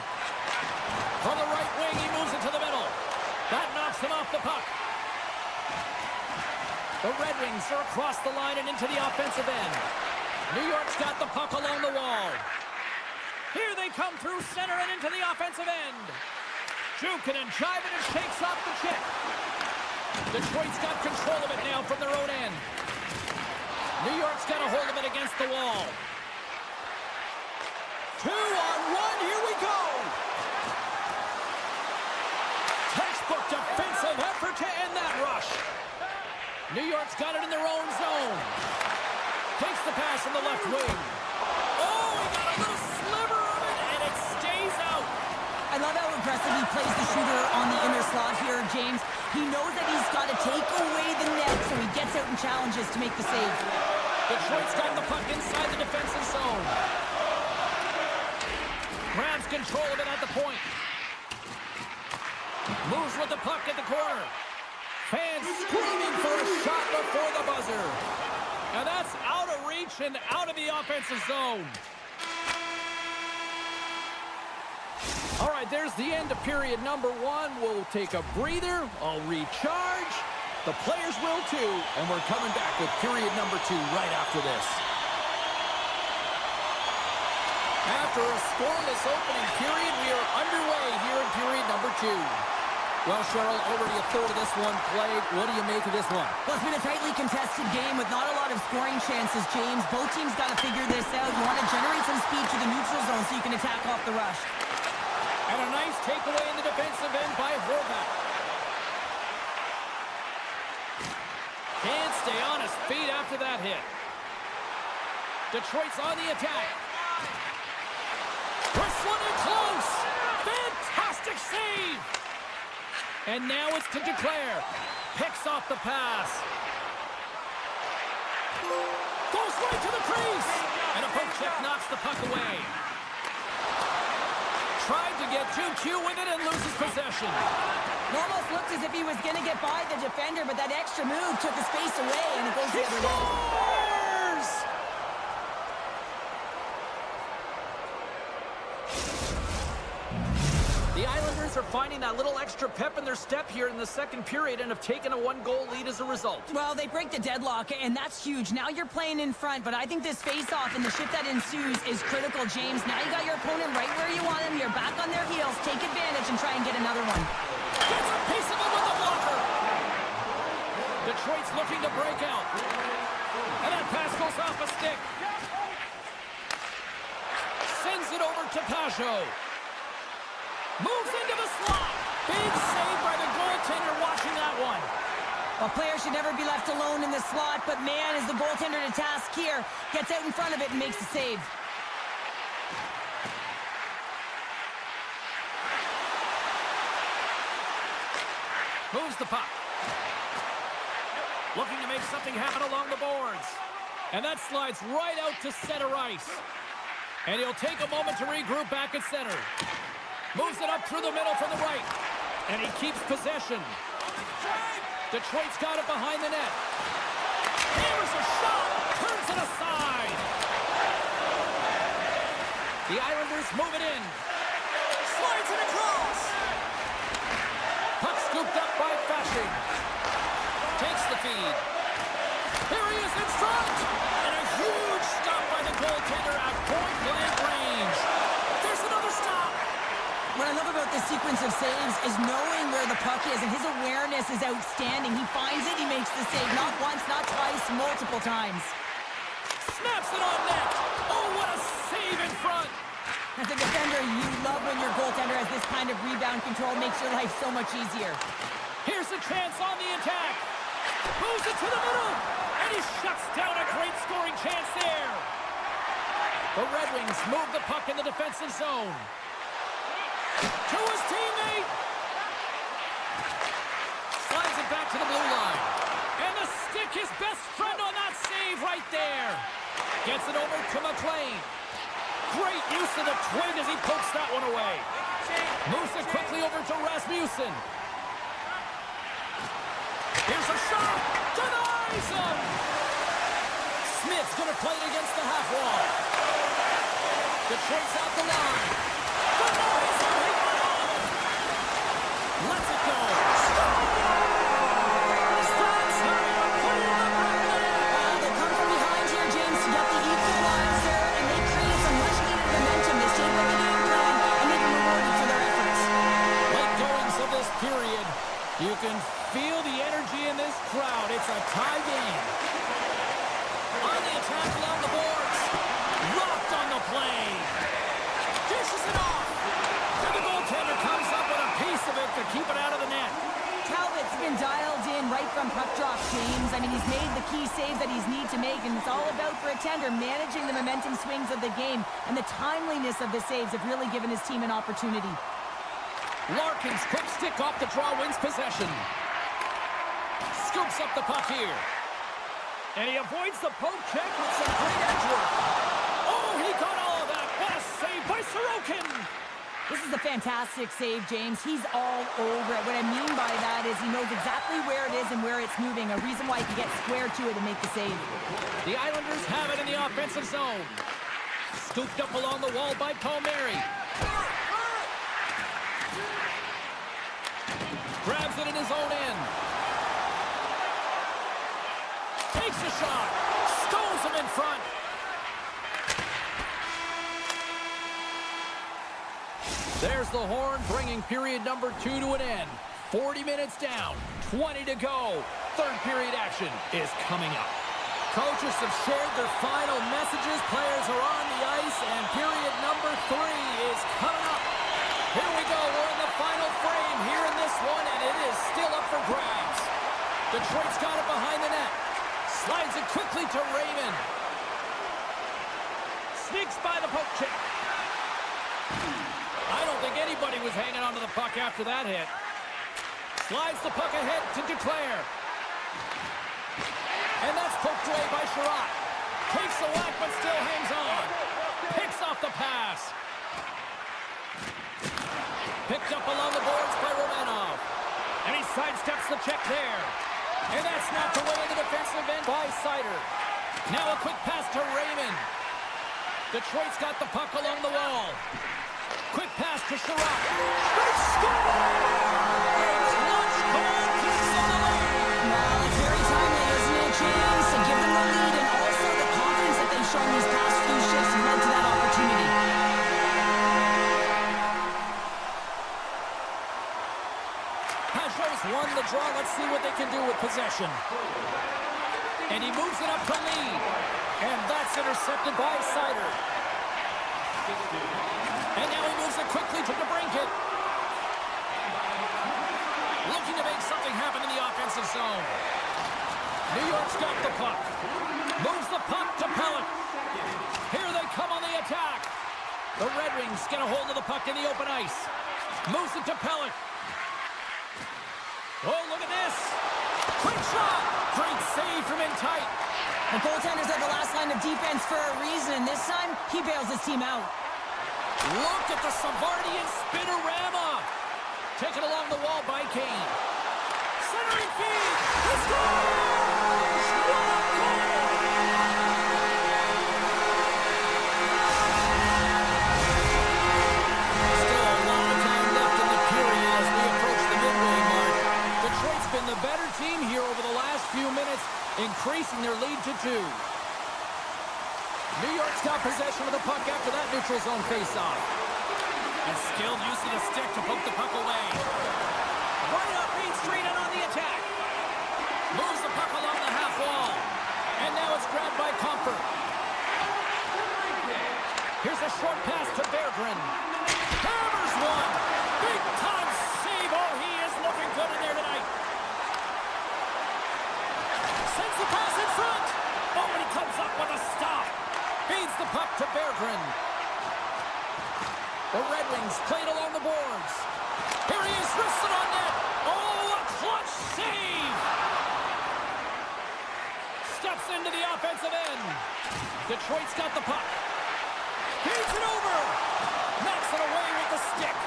From the right wing, he moves it to the middle. That knocks him off the puck. The Red Wings are across the line and into the offensive end. New York's got the puck along the wall. Here they come through center and into the offensive end. Jukin and jiving and shakes off the check. Detroit's got control of it now from their own end. New York's got a hold of it against the wall. 2-on-1, here we go. Textbook defensive effort to end that rush. New York's got it in their own zone. Takes the pass from the left wing. Oh, he got a little sliver of it, and it stays out. I love how aggressive he plays the shooter on the inner slot here, James. He knows that he's got to take away the net, so he gets out and challenges to make the save. Detroit's got the puck inside the defensive zone. Grabs control of it at the point. Moves with the puck at the corner. Fans screaming for a shot before the buzzer. And that's out of reach and out of the offensive zone. All right, there's the end of period number 1. We'll take a breather. I'll recharge. The players will too. And we're coming back with period number 2 right after this. After a scoreless opening period, we are underway here in period number 2. Well, Cheryl, already a third of this one played. What do you make of this one? Well, it's been a tightly contested game with not a lot of scoring chances, James. Both teams got to figure this out. You want to generate some speed to the neutral zone so you can attack off the rush. And a nice takeaway in the defensive end by Horvat. after that hit. Detroit's on the attack. Whistling in close. Fantastic save. And now it's to Declare. Picks off the pass. Goes right to the crease. And a poke check knocks the puck away. Tried to get too cute with it and loses possession. It almost looked as if he was going to get by the defender, but that extra move took the space away, and it goes the other way. Scores! The Islanders are finding that little extra pep in their step here in the second period and have taken a one-goal lead as a result. Well, they break the deadlock, and that's huge. Now you're playing in front, but I think this face-off and the shift that ensues is critical, James. Now you got your opponent right where you want them. You're back on their heels. Take advantage and try and get another one. Gets a piece of it with the blocker. Detroit's looking to break out. And that pass goes off a stick. Sends it over to Pajot. Moves into the slot. Big save by the goaltender watching that one. A player should never be left alone in the slot, but man, is the goaltender to task here. Gets out in front of it and makes the save. Moves the puck. Looking to make something happen along the boards. And that slides right out to center ice. And he'll take a moment to regroup back at center. Moves it up through the middle from the right. And he keeps possession. Detroit's got it behind the net. Hammers a shot. Turns it aside. The Islanders move it in. Slides it across. Puck scooped up by Fasching. Takes the feed. Here he is in front. And a huge stop by the goaltender at point-blank range. There's another stop. What I love about this sequence of saves is knowing where the puck is, and his awareness is outstanding. He finds it, he makes the save. Not once, not twice, multiple times. Snaps it on net. Oh, what a save in front. As a defender, you love when your goaltender has this kind of rebound control. Makes your life so much easier. Here's a chance on the attack. Moves it to the middle. And he shuts down a great scoring chance there. The Red Wings move the puck in the defensive zone. To his teammate. Slides it back to the blue line. And the stick, his best friend on that save right there. Gets it over to McLean. Great use of the twig as he pokes that one away. Moves it quickly over to Rasmussen. Here's a shot. Denies him. Smith's going to play it against the half wall. Detroit's out the line. Denies him. He went off. Lets it go. Stops him. Put it on the back of the net. They come from behind here, James, to get the equalizer, and they create some much-needed momentum. They shape up the game plan, and they can reward them for their efforts. Late goings of this period. You can feel the energy in this crowd. It's a tie game. On the attack along the boards. Rocked on the play. Dishes it off. And the goaltender comes up with a piece of it to keep it out of the net. Talbot's been dialed in right from puck drop, James. I mean, he's made the key saves that he's need to make, and it's all about, for a tender, managing the momentum swings of the game, and the timeliness of the saves have really given his team an opportunity. Larkin's quick stick off the draw wins possession. Scoops up the puck here. And he avoids the poke check with some great edge work. Oh, he got all of that. What a save by Sorokin. This is a fantastic save, James. He's all over it. What I mean by that is he knows exactly where it is and where it's moving. A reason why he can get square to it and make the save. The Islanders have it in the offensive zone. Scooped up along the wall by Palmieri. Grabs it in his own end. Takes a shot. Stones him in front. There's the horn, bringing period number 2 to an end. 40 minutes down, 20 to go. Third period action is coming up. Coaches have shared their final messages. Players are on the ice, and period number 3 is coming up. Here we go. We're in the final frame here in this one, and it is still up for grabs. Detroit's got it behind the net. Slides it quickly to Raymond. Sneaks by the poke check. I don't think anybody was hanging onto the puck after that hit. Slides the puck ahead to Duclair. And that's poked away by Sherratt. Takes a whack but still hangs on. Picks off the pass. Picked up along the boards by Romanov. And he sidesteps the check there. And that's snapped away in the defensive end by Sider. Now a quick pass to Raymond. Detroit's got the puck along the wall. Quick pass to Sherratt. They score! It's lunch call kicks on the lane. Well, it's very timely, isn't it, James? To give them the lead and also the confidence that they've shown these past few shifts led to that opportunity. Pajot's won the draw. Let's see what they can do with possession. And he moves it up to Lee. And that's intercepted by Sider. And now he moves it quickly to DeBrincat. Looking to make something happen in the offensive zone. New York's got the puck. Moves the puck to Pelech. Here they come on the attack. The Red Wings get a hold of the puck in the open ice. Moves it to Pelech. Oh, look at this. Quick shot. Great save from in tight. The goaltenders are the last line of defense for a reason. This time, he bails his team out. Look at the Savardian spinorama. Taken along the wall by Kane. Centering feed. He scores! What a goal! Still a lot of time left in the period as we approach the midway mark. Detroit's been the better team here over the last few minutes, increasing their lead to 2. New York's got possession of the puck after that neutral zone faceoff. And skilled use of the stick to poke the puck away. Right up Main Street and on the attack. Moves the puck along the half wall. And now it's grabbed by Comfort. Here's a short pass to Berggren. Hammers one. Big time save. Oh, he is looking good in there tonight. Sends the pass in front. Oh, and he comes up with a stop. Feeds the puck to Berggren. The Red Wings played along the boards. Here he is, wristed on net. Oh, a clutch save. Steps into the offensive end. Detroit's got the puck. Feeds it over. Knocks it away with the stick.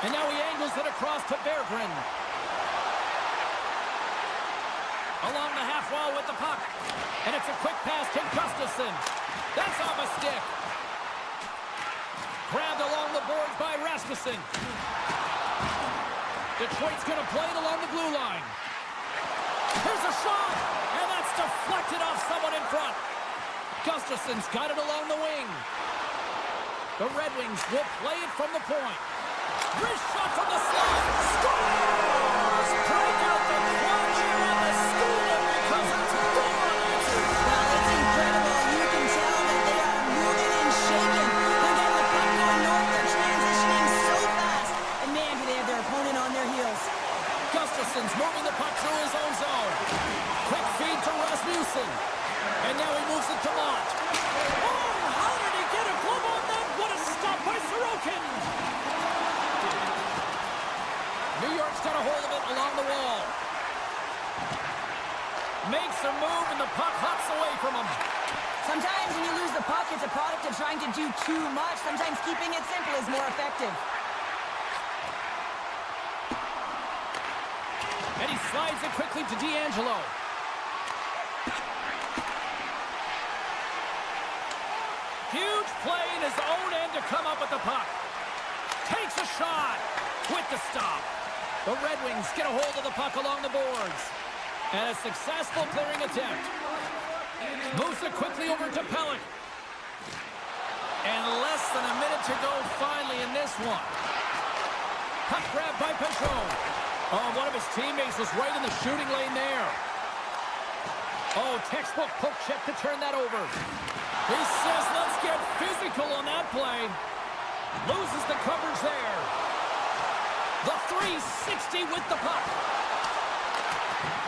And now he angles it across to Berggren. Along the half wall with the puck. And it's a quick pass to Gustafsson. That's off a stick. Grabbed along the boards by Rasmussen. Detroit's going to play it along the blue line. Here's a shot. And that's deflected off someone in front. Gustafsson's got it along the wing. The Red Wings will play it from the point. Wrist shot from the slot. Scores! Break out the clutch here on the school because it's gone. Well, it's incredible. You can tell that they are moving and shaking. Again, the puck going north. They're transitioning so fast. And man, do they have their opponent on their heels. Gustafsson's moving the puck through his own zone. Quick feed to Rasmussen. And now he moves it to Mott. Oh, how did he get a glove on that? What a stop by Sorokin. New York's got a hold of it along the wall. Makes a move and the puck hops away from him. Sometimes when you lose the puck, it's a product of trying to do too much. Sometimes keeping it simple is more effective. And he slides it quickly to D'Angelo. Huge play in his own end to come up with the puck. Takes a shot with the stop. The Red Wings get a hold of the puck along the boards. And a successful clearing attempt. Moves it quickly over to Pelech. And less than a minute to go finally in this one. Puck grab by Pajot. Oh, one of his teammates was right in the shooting lane there. Oh, textbook poke check to turn that over. He says, let's get physical on that play. Loses the coverage there. The 360 with the puck.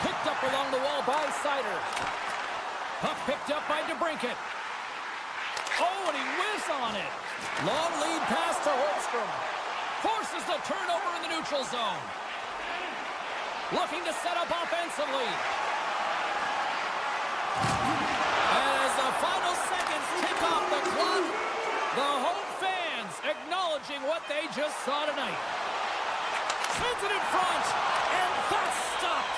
Picked up along the wall by Sider. Puck picked up by DeBrincat. Oh, and he whiffs on it. Long lead pass to Holmstrom. Forces the turnover in the neutral zone. Looking to set up offensively. And as the final seconds tick off the clock, the home fans acknowledging what they just saw tonight. Sends it in front, and that's stopped.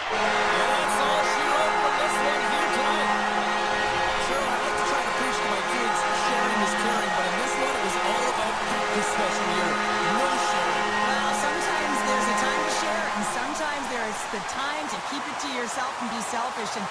And that's all she wrote from this one here tonight. Cheryl, I like to try to preach to my kids, sharing is caring, but in this one, it was all about practice session here. No sharing. Well, sometimes there's a time to share, and sometimes there's the time to keep it to yourself and be selfish. And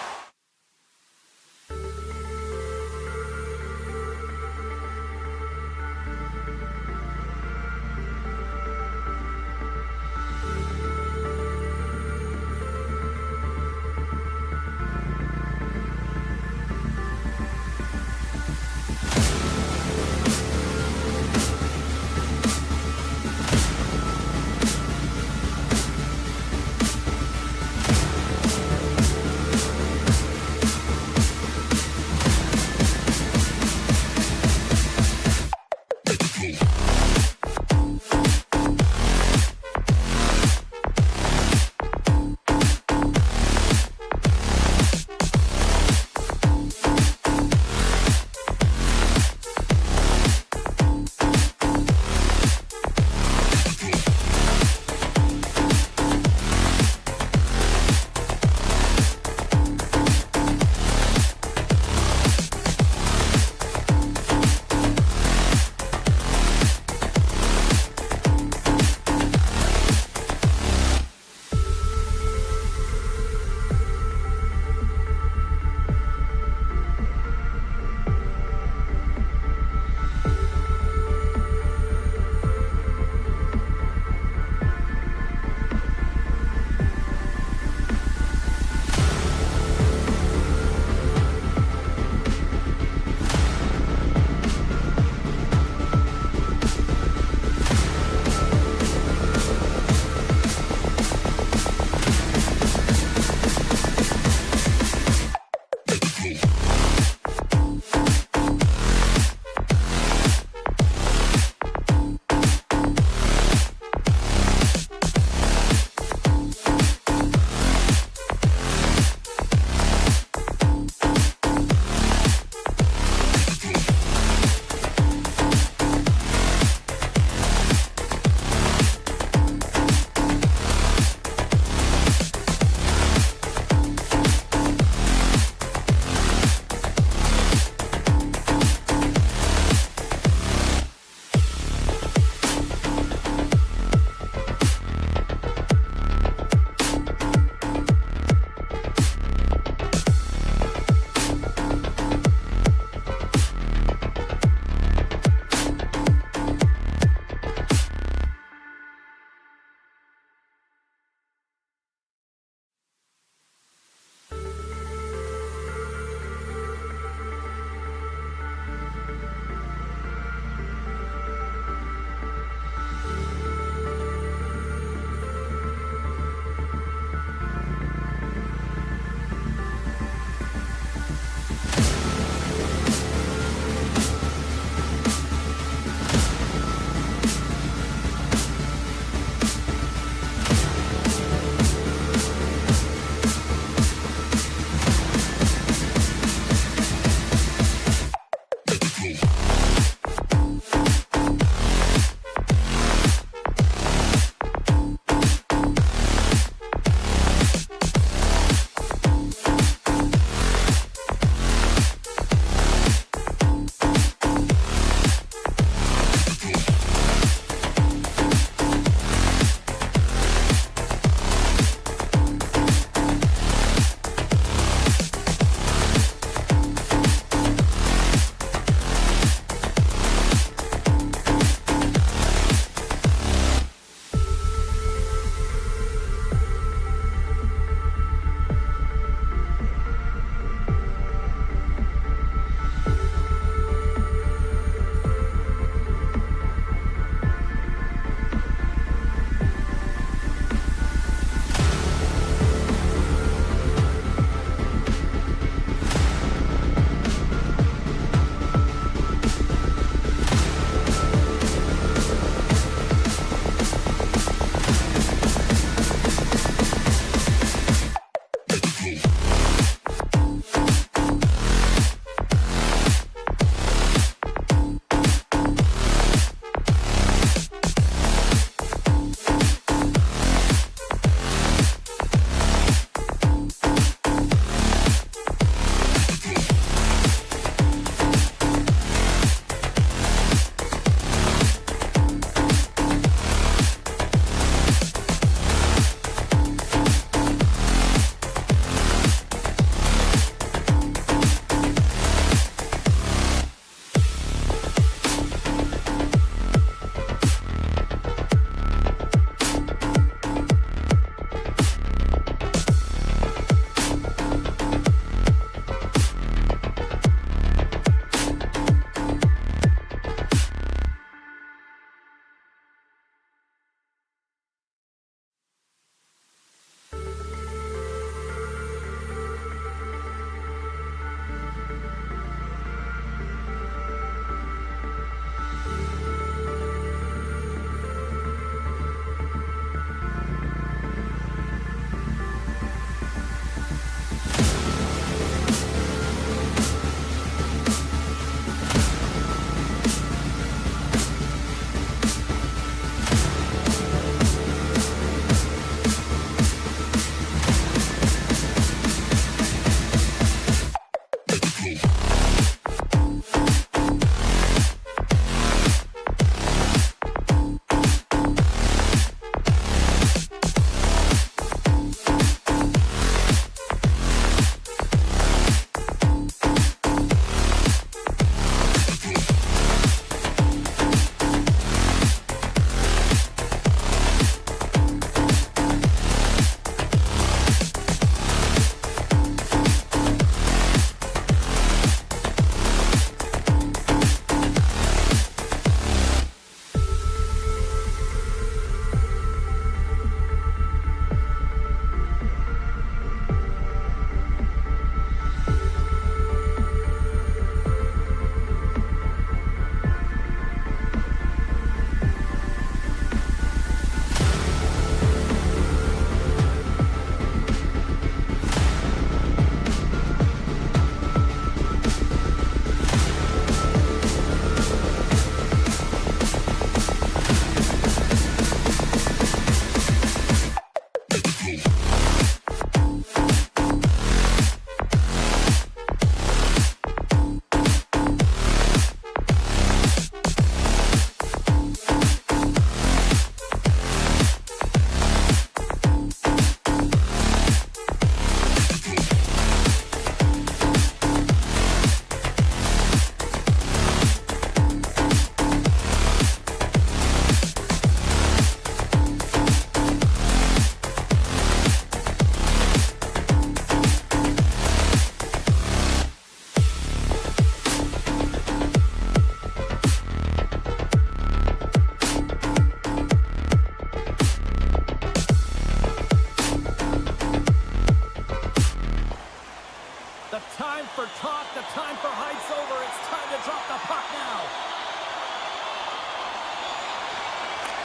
for talk. The time for Hyde's over. It's time to drop the puck now.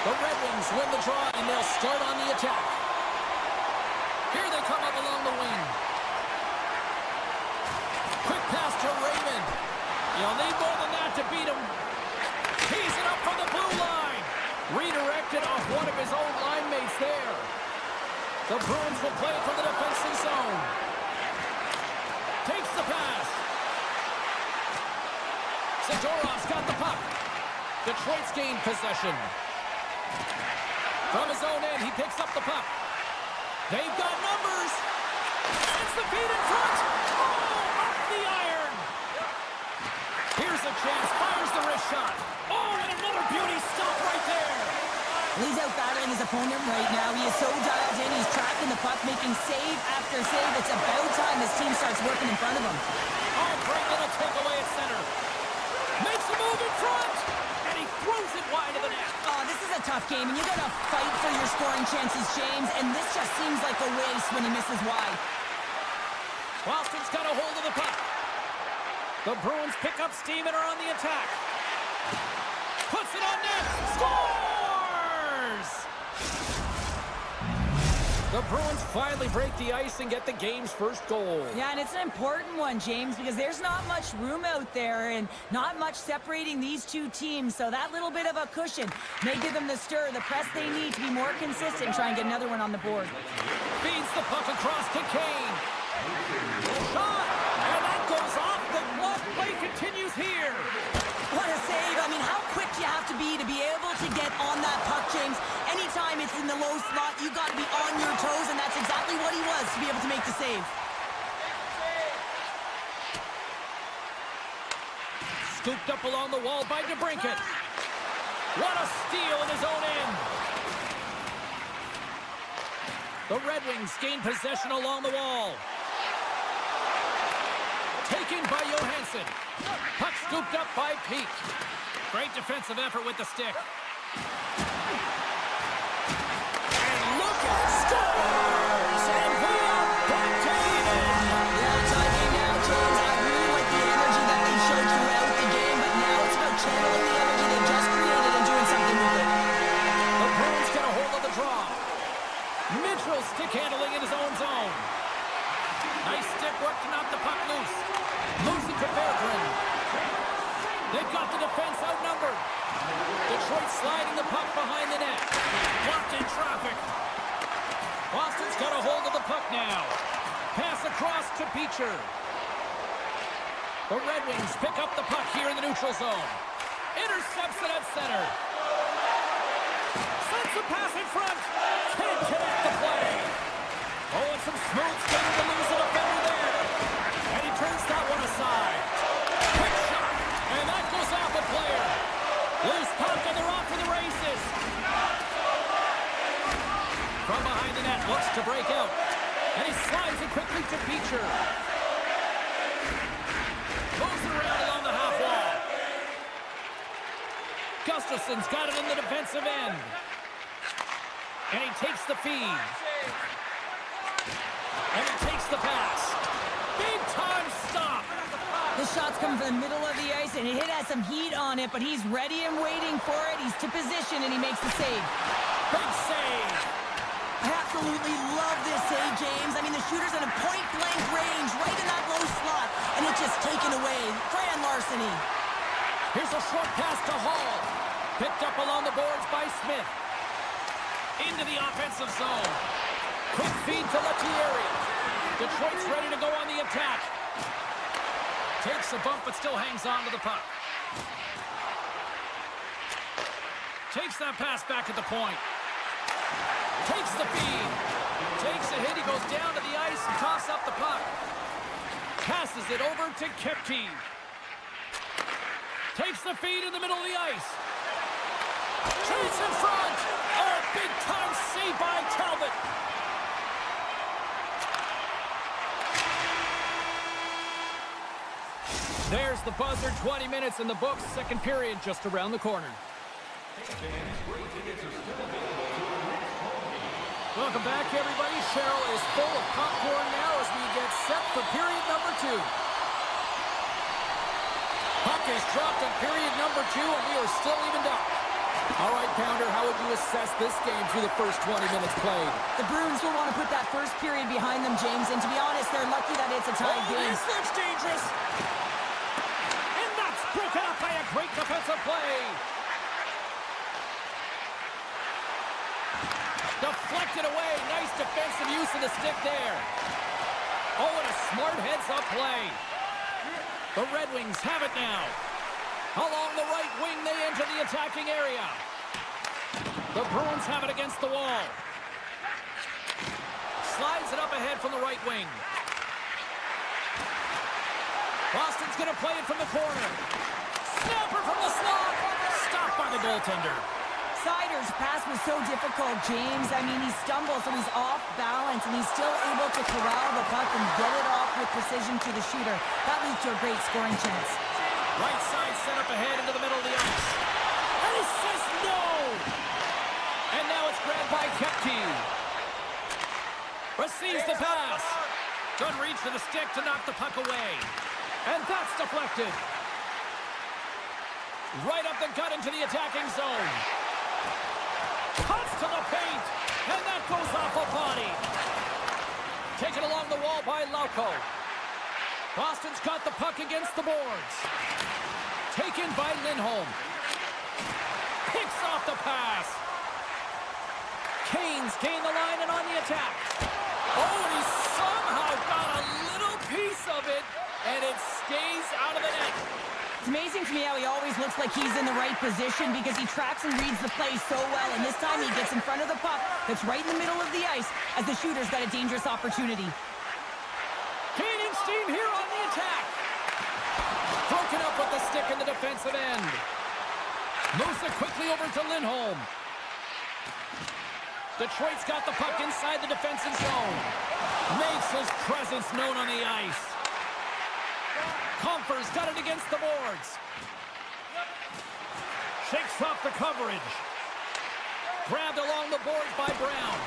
The Red Wings win the draw, and they'll start on the attack. Here they come up along the wing. Quick pass to Raymond. You'll need more than that to beat him. He's it up from the blue line. Redirected off one of his own line mates there. The Bruins will play from the defensive zone. Takes the pass. Zadorov's got the puck. Detroit's gained possession. From his own end, he picks up the puck. They've got numbers. It's the feed in front. Oh, off the iron. Here's a chance. Fires the wrist shot. Oh, and another beauty stop right there. He's out battling his opponent right now. He is so dialed in. He's tracking the puck, making save after save. It's about time his team starts working in front of him. Oh, great little takeaway at center. Makes a move in front. And he throws it wide of the net. Oh, this is a tough game, and you got to fight for your scoring chances, James. And this just seems like a waste when he misses wide. Boston's got a hold of the puck. The Bruins pick up steam and are on the attack. Puts it on net. Scores! The Bruins finally break the ice and get the game's first goal. Yeah, and it's an important one, James, because there's not much room out there and not much separating these two teams. So that little bit of a cushion may give them the stir, the press they need to be more consistent, try and get another one on the board. Feeds the puck across to Kane. Shot! And that goes off. The glove play continues here. What a save. I mean, how quick do you have to be able to get on that puck, James? Anytime it's in the low slot, you got to be on your toes, and that's exactly what he was to be able to make the save. Scooped up along the wall by DeBrincat. What a steal in his own end. The Red Wings gain possession along the wall. Taken by Johansson. Puck scooped up by Peak. Great defensive effort with the stick. And look at scores! And we are back to even. Yeah, tie game now, James. I really like the energy that they showed throughout the game, but now it's about channeling the energy they just created and doing something with it. The Bruins get a hold of the draw. Mitchell stick handling in his own zone. Nice stick work to knock the puck loose. Moves it to Berggren. They've got the defense outnumbered. Detroit sliding the puck behind the net. Blocked in traffic. Boston's got a hold of the puck now. Pass across to Beecher. The Red Wings pick up the puck here in the neutral zone. Intercepts it at center. Sends the pass in front. Can't connect the play. Oh, and some smooth skating to lose a defender there. And he turns that one aside. Quick shot. And that goes off a player. Loose puck and they're off for the races. From behind the net, looks to break out. And he slides it quickly to Beecher. Moves it around along the half wall. Gustafson's got it in the defensive end. And he takes the feed. And he takes the pass. Big time stop. The shot's coming from the middle of the ice, and it has some heat on it, but he's ready and waiting for it. He's to position, and he makes the save. Big save. I absolutely love this save, James. I mean, the shooter's in a point-blank range, right in that low slot, and it's just taken away. Grand larceny. Here's a short pass to Hall. Picked up along the boards by Smith. Into the offensive zone. Quick feed to Lettieri. Detroit's ready to go on the attack. Takes a bump, but still hangs on to the puck. Takes that pass back at the point. Takes the feed. Takes a hit. He goes down to the ice and tosses up the puck. Passes it over to Kepke. Takes the feed in the middle of the ice. Chase in front. Oh, big time save by Talbot. There's the buzzer. 20 minutes in the books. Second period just around the corner. Welcome back, everybody. Cheryl is full of popcorn now as we get set for period number 2. is dropped in period number 2, and we are still evened up. All right, Pounder, how would you assess this game through the first 20 minutes played? The Bruins will want to put that first period behind them, James, and to be honest, they're lucky that it's a tied game. This looks dangerous. And that's broken up by a great defensive play. Deflected away. Nice defensive use of the stick there. Oh, and a smart heads-up play. The Red Wings have it now. Along the right wing, they enter the attacking area. The Bruins have it against the wall. Slides it up ahead from the right wing. Boston's going to play it from the corner. Snapper from the slot. Stopped by the goaltender. Sider's pass was so difficult, James. I mean, he stumbles, so he's off balance, and he's still able to corral the puck and get it off with precision to the shooter. That leads to a great scoring chance. Right side set up ahead into the middle of the ice. And he says no! And now it's grabbed by Kepke. Receives the pass. Good reach to the stick to knock the puck away. And that's deflected. Right up the gut into the attacking zone. Cuts to the paint. And that goes off a body. Taken along the wall by Lauko. Boston's got the puck against the boards. Taken by Lindholm. Picks off the pass. Canes gain the line and on the attack. Oh, and he somehow got a little piece of it, and it stays out of the net. It's amazing to me how he always looks like he's in the right position because he tracks and reads the play so well, and this time he gets in front of the puck that's right in the middle of the ice as the shooter's got a dangerous opportunity. Gaining steam here on the attack. Broken up with the stick in the defensive end. Moves it quickly over to Lindholm. Detroit's got the puck inside the defensive zone. Makes his presence known on the ice. Comfer's got it against the boards. Shakes off the coverage. Grabbed along the boards by Brown.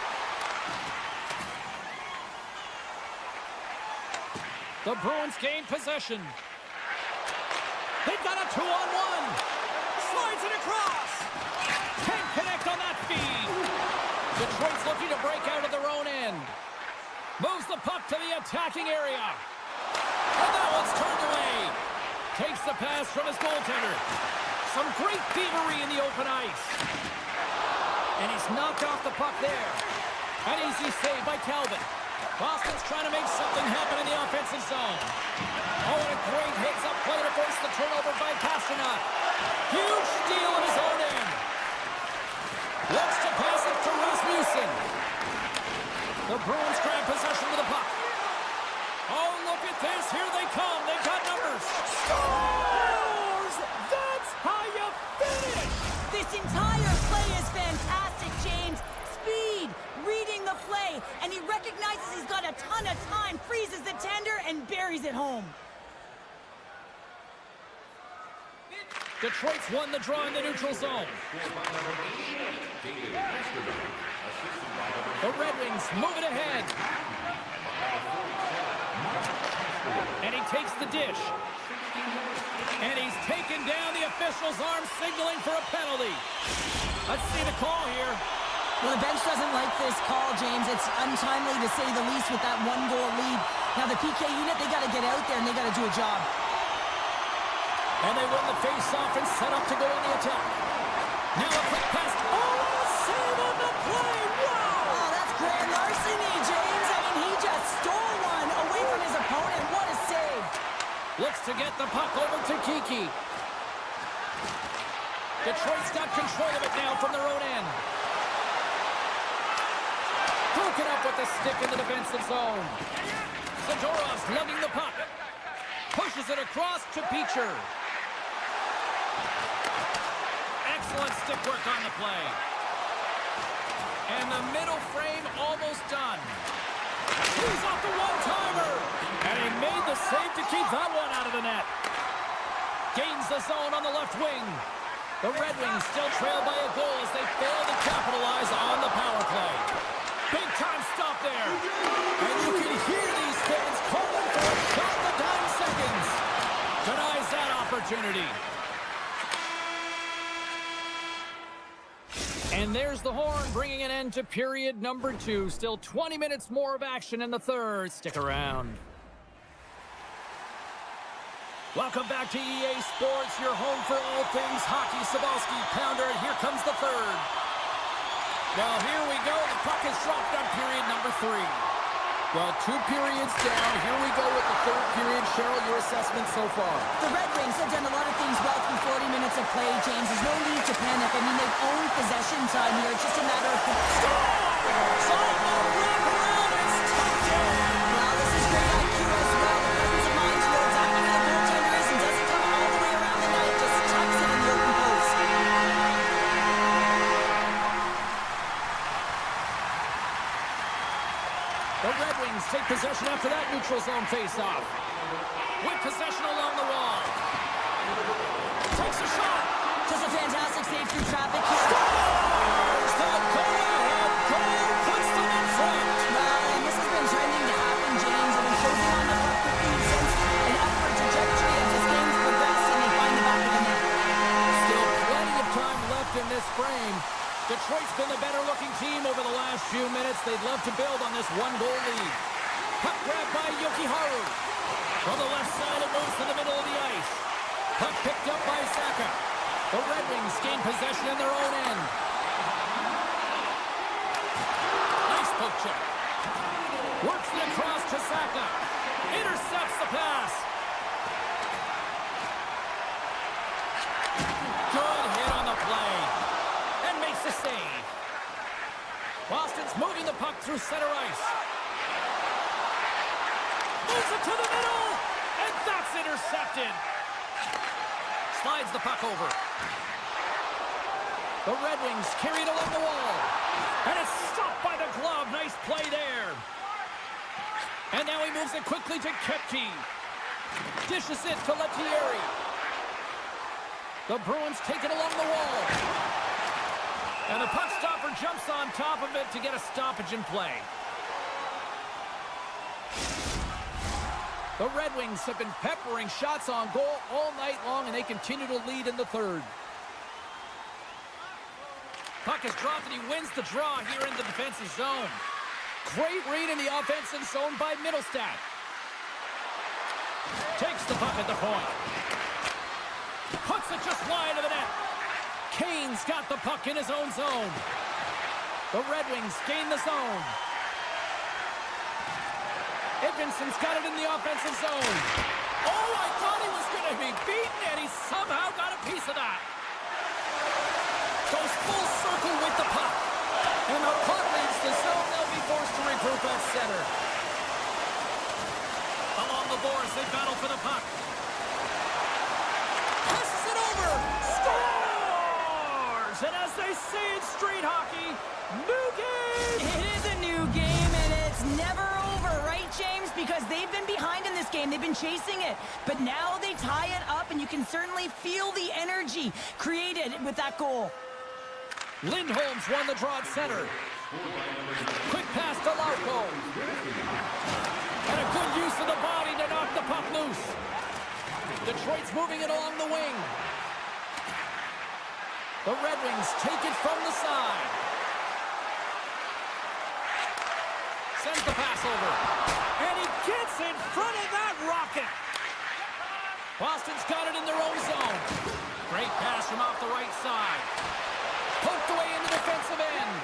The Bruins gain possession. They've got a 2-on-1. Slides it across. Can't connect on that feed. Detroit's looking to break out of their own end. Moves the puck to the attacking area. And that one's turned away. Takes the pass from his goaltender. Some great thievery in the open ice. And he's knocked off the puck there. An easy save by Calvin. Boston's trying to make something happen in the offensive zone. Oh, and a great hits-up play to force the turnover by Pasternak. Huge steal in his own end. Looks to pass it to Rasmussen. The Bruins grab possession of the puck. Oh, look at this. Here they come. They've got numbers. Scores! That's how you finish! This entire play is fantastic, James. Speed, reading the play, and he recognizes he's got a ton of time, freezes the tender, and buries it home. Detroit's won the draw in the neutral zone. The Red Wings move it ahead. And he takes the dish. And he's taken down the official's arm, signaling for a penalty. Let's see the call here. Well, the bench doesn't like this call, James. It's untimely to say the least with that one-goal lead. Now, the PK unit, they got to get out there and they got to do a job. And they win the face-off and set up to go on the attack. Now a quick pass. Oh, save on the play! Wow! Oh, that's grand larceny, James. I mean, he just stole one away from his opponent. What a save. Looks to get the puck over to Kiki. Detroit's got control of it now from their own end. Broken up with the stick in the defensive zone. Zadorov's lugging the puck. Pushes it across to Beecher. Excellent stick work on the play. And the middle frame almost done. He's off the one-timer. And he made the save to keep that one out of the net. Gains the zone on the left wing. The Red Wings still trail by a goal as they fail to capitalize on the power play. Big time stop there. And you can hear these fans calling for a shot in the dying seconds. Denies that opportunity. And there's the horn, bringing an end to period number 2. Still 20 minutes more of action in the third. Stick around. Welcome back to EA Sports, your home for all things hockey. Cybulski, Pounder, and here comes the third. Well, here we go. The puck is dropped on period number 3. Well, 2 periods down. Here we go with the third period. Cheryl, your assessment so far? The Red Wings have done a lot of things well through 40 minutes of play, James. There's no need to panic. I mean, they've owned possession time here. It's just a matter of... Sorry, no wrap around. It's touchdown. Well, this is great IQ as well. The presence of mind to know exactly where the goaltender is and doesn't come all the way around the net. Just tucks it in the open post. The Red Wings take possession after that neutral zone face-off. With possession along the wall. Takes a shot. Just a fantastic save through traffic here. Scores! The go-ahead goal puts them in front. Well, and this has been trending to happen, James. They've been closing on the puck quickly since an upward trajectory as this game's progressed, and they find the back of the net. Still plenty of time left in this frame. Detroit's been the better-looking team over the last few minutes. They'd love to build on this one-goal lead. Puck grabbed by Yokiharu. From the left side, it moves to the middle of the ice. Puck picked up by Saka. The Red Wings gain possession in their own end. Nice poke check. Works it across to Saka. Intercepts the pass. Good hit on the play. And makes the save. Boston's moving the puck through center ice. Moves it to the middle. And that's intercepted. Slides the puck over. The Red Wings carry it along the wall. And it's stopped by the glove. Nice play there. And now he moves it quickly to Kepke. Dishes it to Lettieri. The Bruins take it along the wall. And the puck stopper jumps on top of it to get a stoppage in play. The Red Wings have been peppering shots on goal all night long, and they continue to lead in the third. Puck is dropped, and he wins the draw here in the defensive zone. Great read in the offensive zone by Middlestat. Takes the puck at the point. Puts it just wide of the net. Kane's got the puck in his own zone. The Red Wings gain the zone. Edvinson's got it in the offensive zone. Oh, I thought he was going to be beaten, and he somehow got a piece of that. Goes full circle with the puck. And the puck leaves the zone. They'll be forced to regroup at center. Along the boards, they battle for the puck. Passes it over. Scores! And as they say in street hockey, new game! It is a new game, and it's never over, right, James? Because they've been behind in this game. They've been chasing it. But now they tie it up, and you can certainly feel the energy created with that goal. Lindholm's won the draw at center. Quick pass to Lauko. And a good use of the body to knock the puck loose. Detroit's moving it along the wing. The Red Wings take it from the side. Sends the pass over. And he gets in front of that rocket. Boston's got it in their own zone. Great pass from off the right side. Poked away in the defensive end.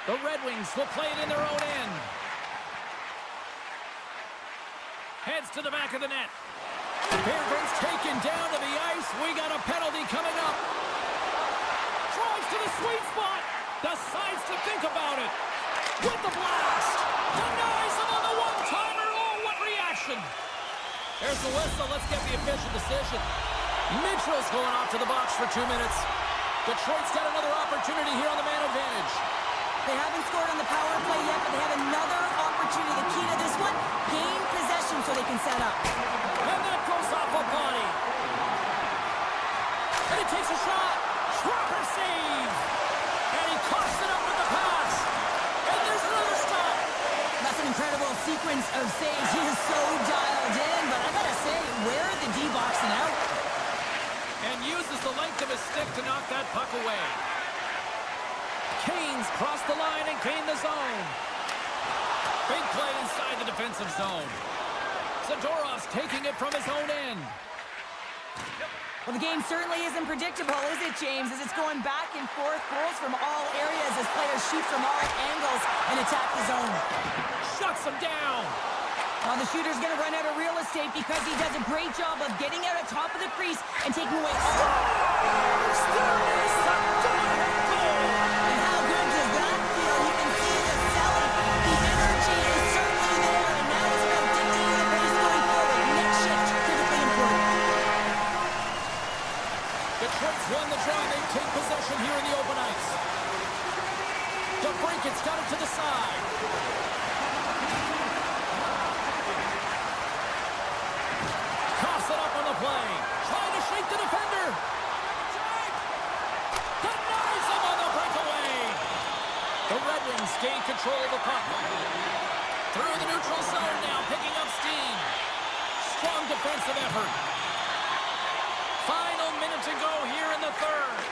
The Red Wings will play it in their own end. Heads to the back of the net. Berggren's taken down to the ice. We got a penalty coming up. Drives to the sweet spot. Decides to think about it. With the blast. Denies him on the one-timer. Oh, what reaction. There's the whistle. Let's get the official decision. Mitchell's going off to the box for 2 minutes. Detroit's got another opportunity here on the man advantage. They haven't scored on the power play yet, but they have another opportunity. The key to this one, gain possession so they can set up. And that goes off a body. And he takes a shot. Proper save. And he coughs it up with the pass. And there's another stop. That's an incredible sequence of saves. He is so dialed in, but I gotta say, where are the D boxing out? And uses the length of his stick to knock that puck away. Kane's crossed the line and gained the zone. Big play inside the defensive zone. Zadorov's taking it from his own end. Well, the game certainly isn't predictable, is it, James? As it's going back and forth, goals from all areas as players shoot from all angles and attack the zone. Shuts him down. Well, the shooter's going to run out of real estate because he does a great job of getting out on top of the crease and taking away all... And how good does that feel? You can see the selling. The energy is certainly there, and now it's about dictating the pace going forward. Next shift, critically important. Detroit's won the draw. They take possession here in the open ice. DeBrinket's got it to the side. Coughs it up on the play. Trying to shake the defender. Denies him on the breakaway. The Red Wings gain control of the puck. Through the neutral zone now, picking up steam. Strong defensive effort. Final minute to go here in the third.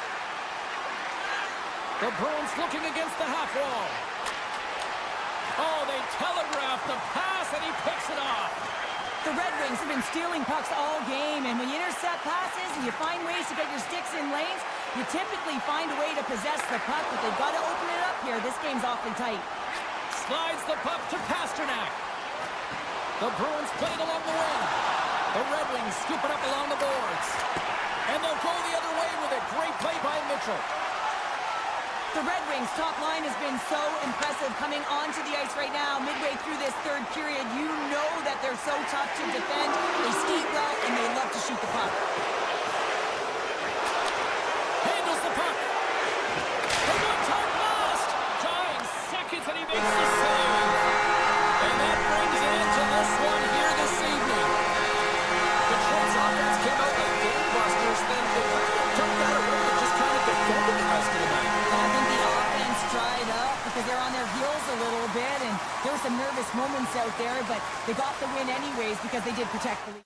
The Bruins looking against the half wall. Oh, they telegraphed the pass, and he picks it off. The Red Wings have been stealing pucks all game, and when you intercept passes and you find ways to get your sticks in lanes, you typically find a way to possess the puck, but they've got to open it up here. This game's awfully tight. Slides the puck to Pasternak. The Bruins play it along the wing. The Red Wings scoop it up along the boards. And they'll go the other way with a great play by Mitchell. The Red Wings' top line has been so impressive coming onto the ice right now. Midway through this third period, you know that they're so tough to defend. They skate well, and they love to shoot the puck. Handles the puck. A one-time blast. Tying seconds, and he makes the save. And that brings it into this one here this evening. Detroit's offense came out like gangbusters, then they turned that around and just kind of defended the rest of the night. I think the offense dried up because they're on their heels a little bit, and there were some nervous moments out there, but they got the win anyways because they did protect the lead.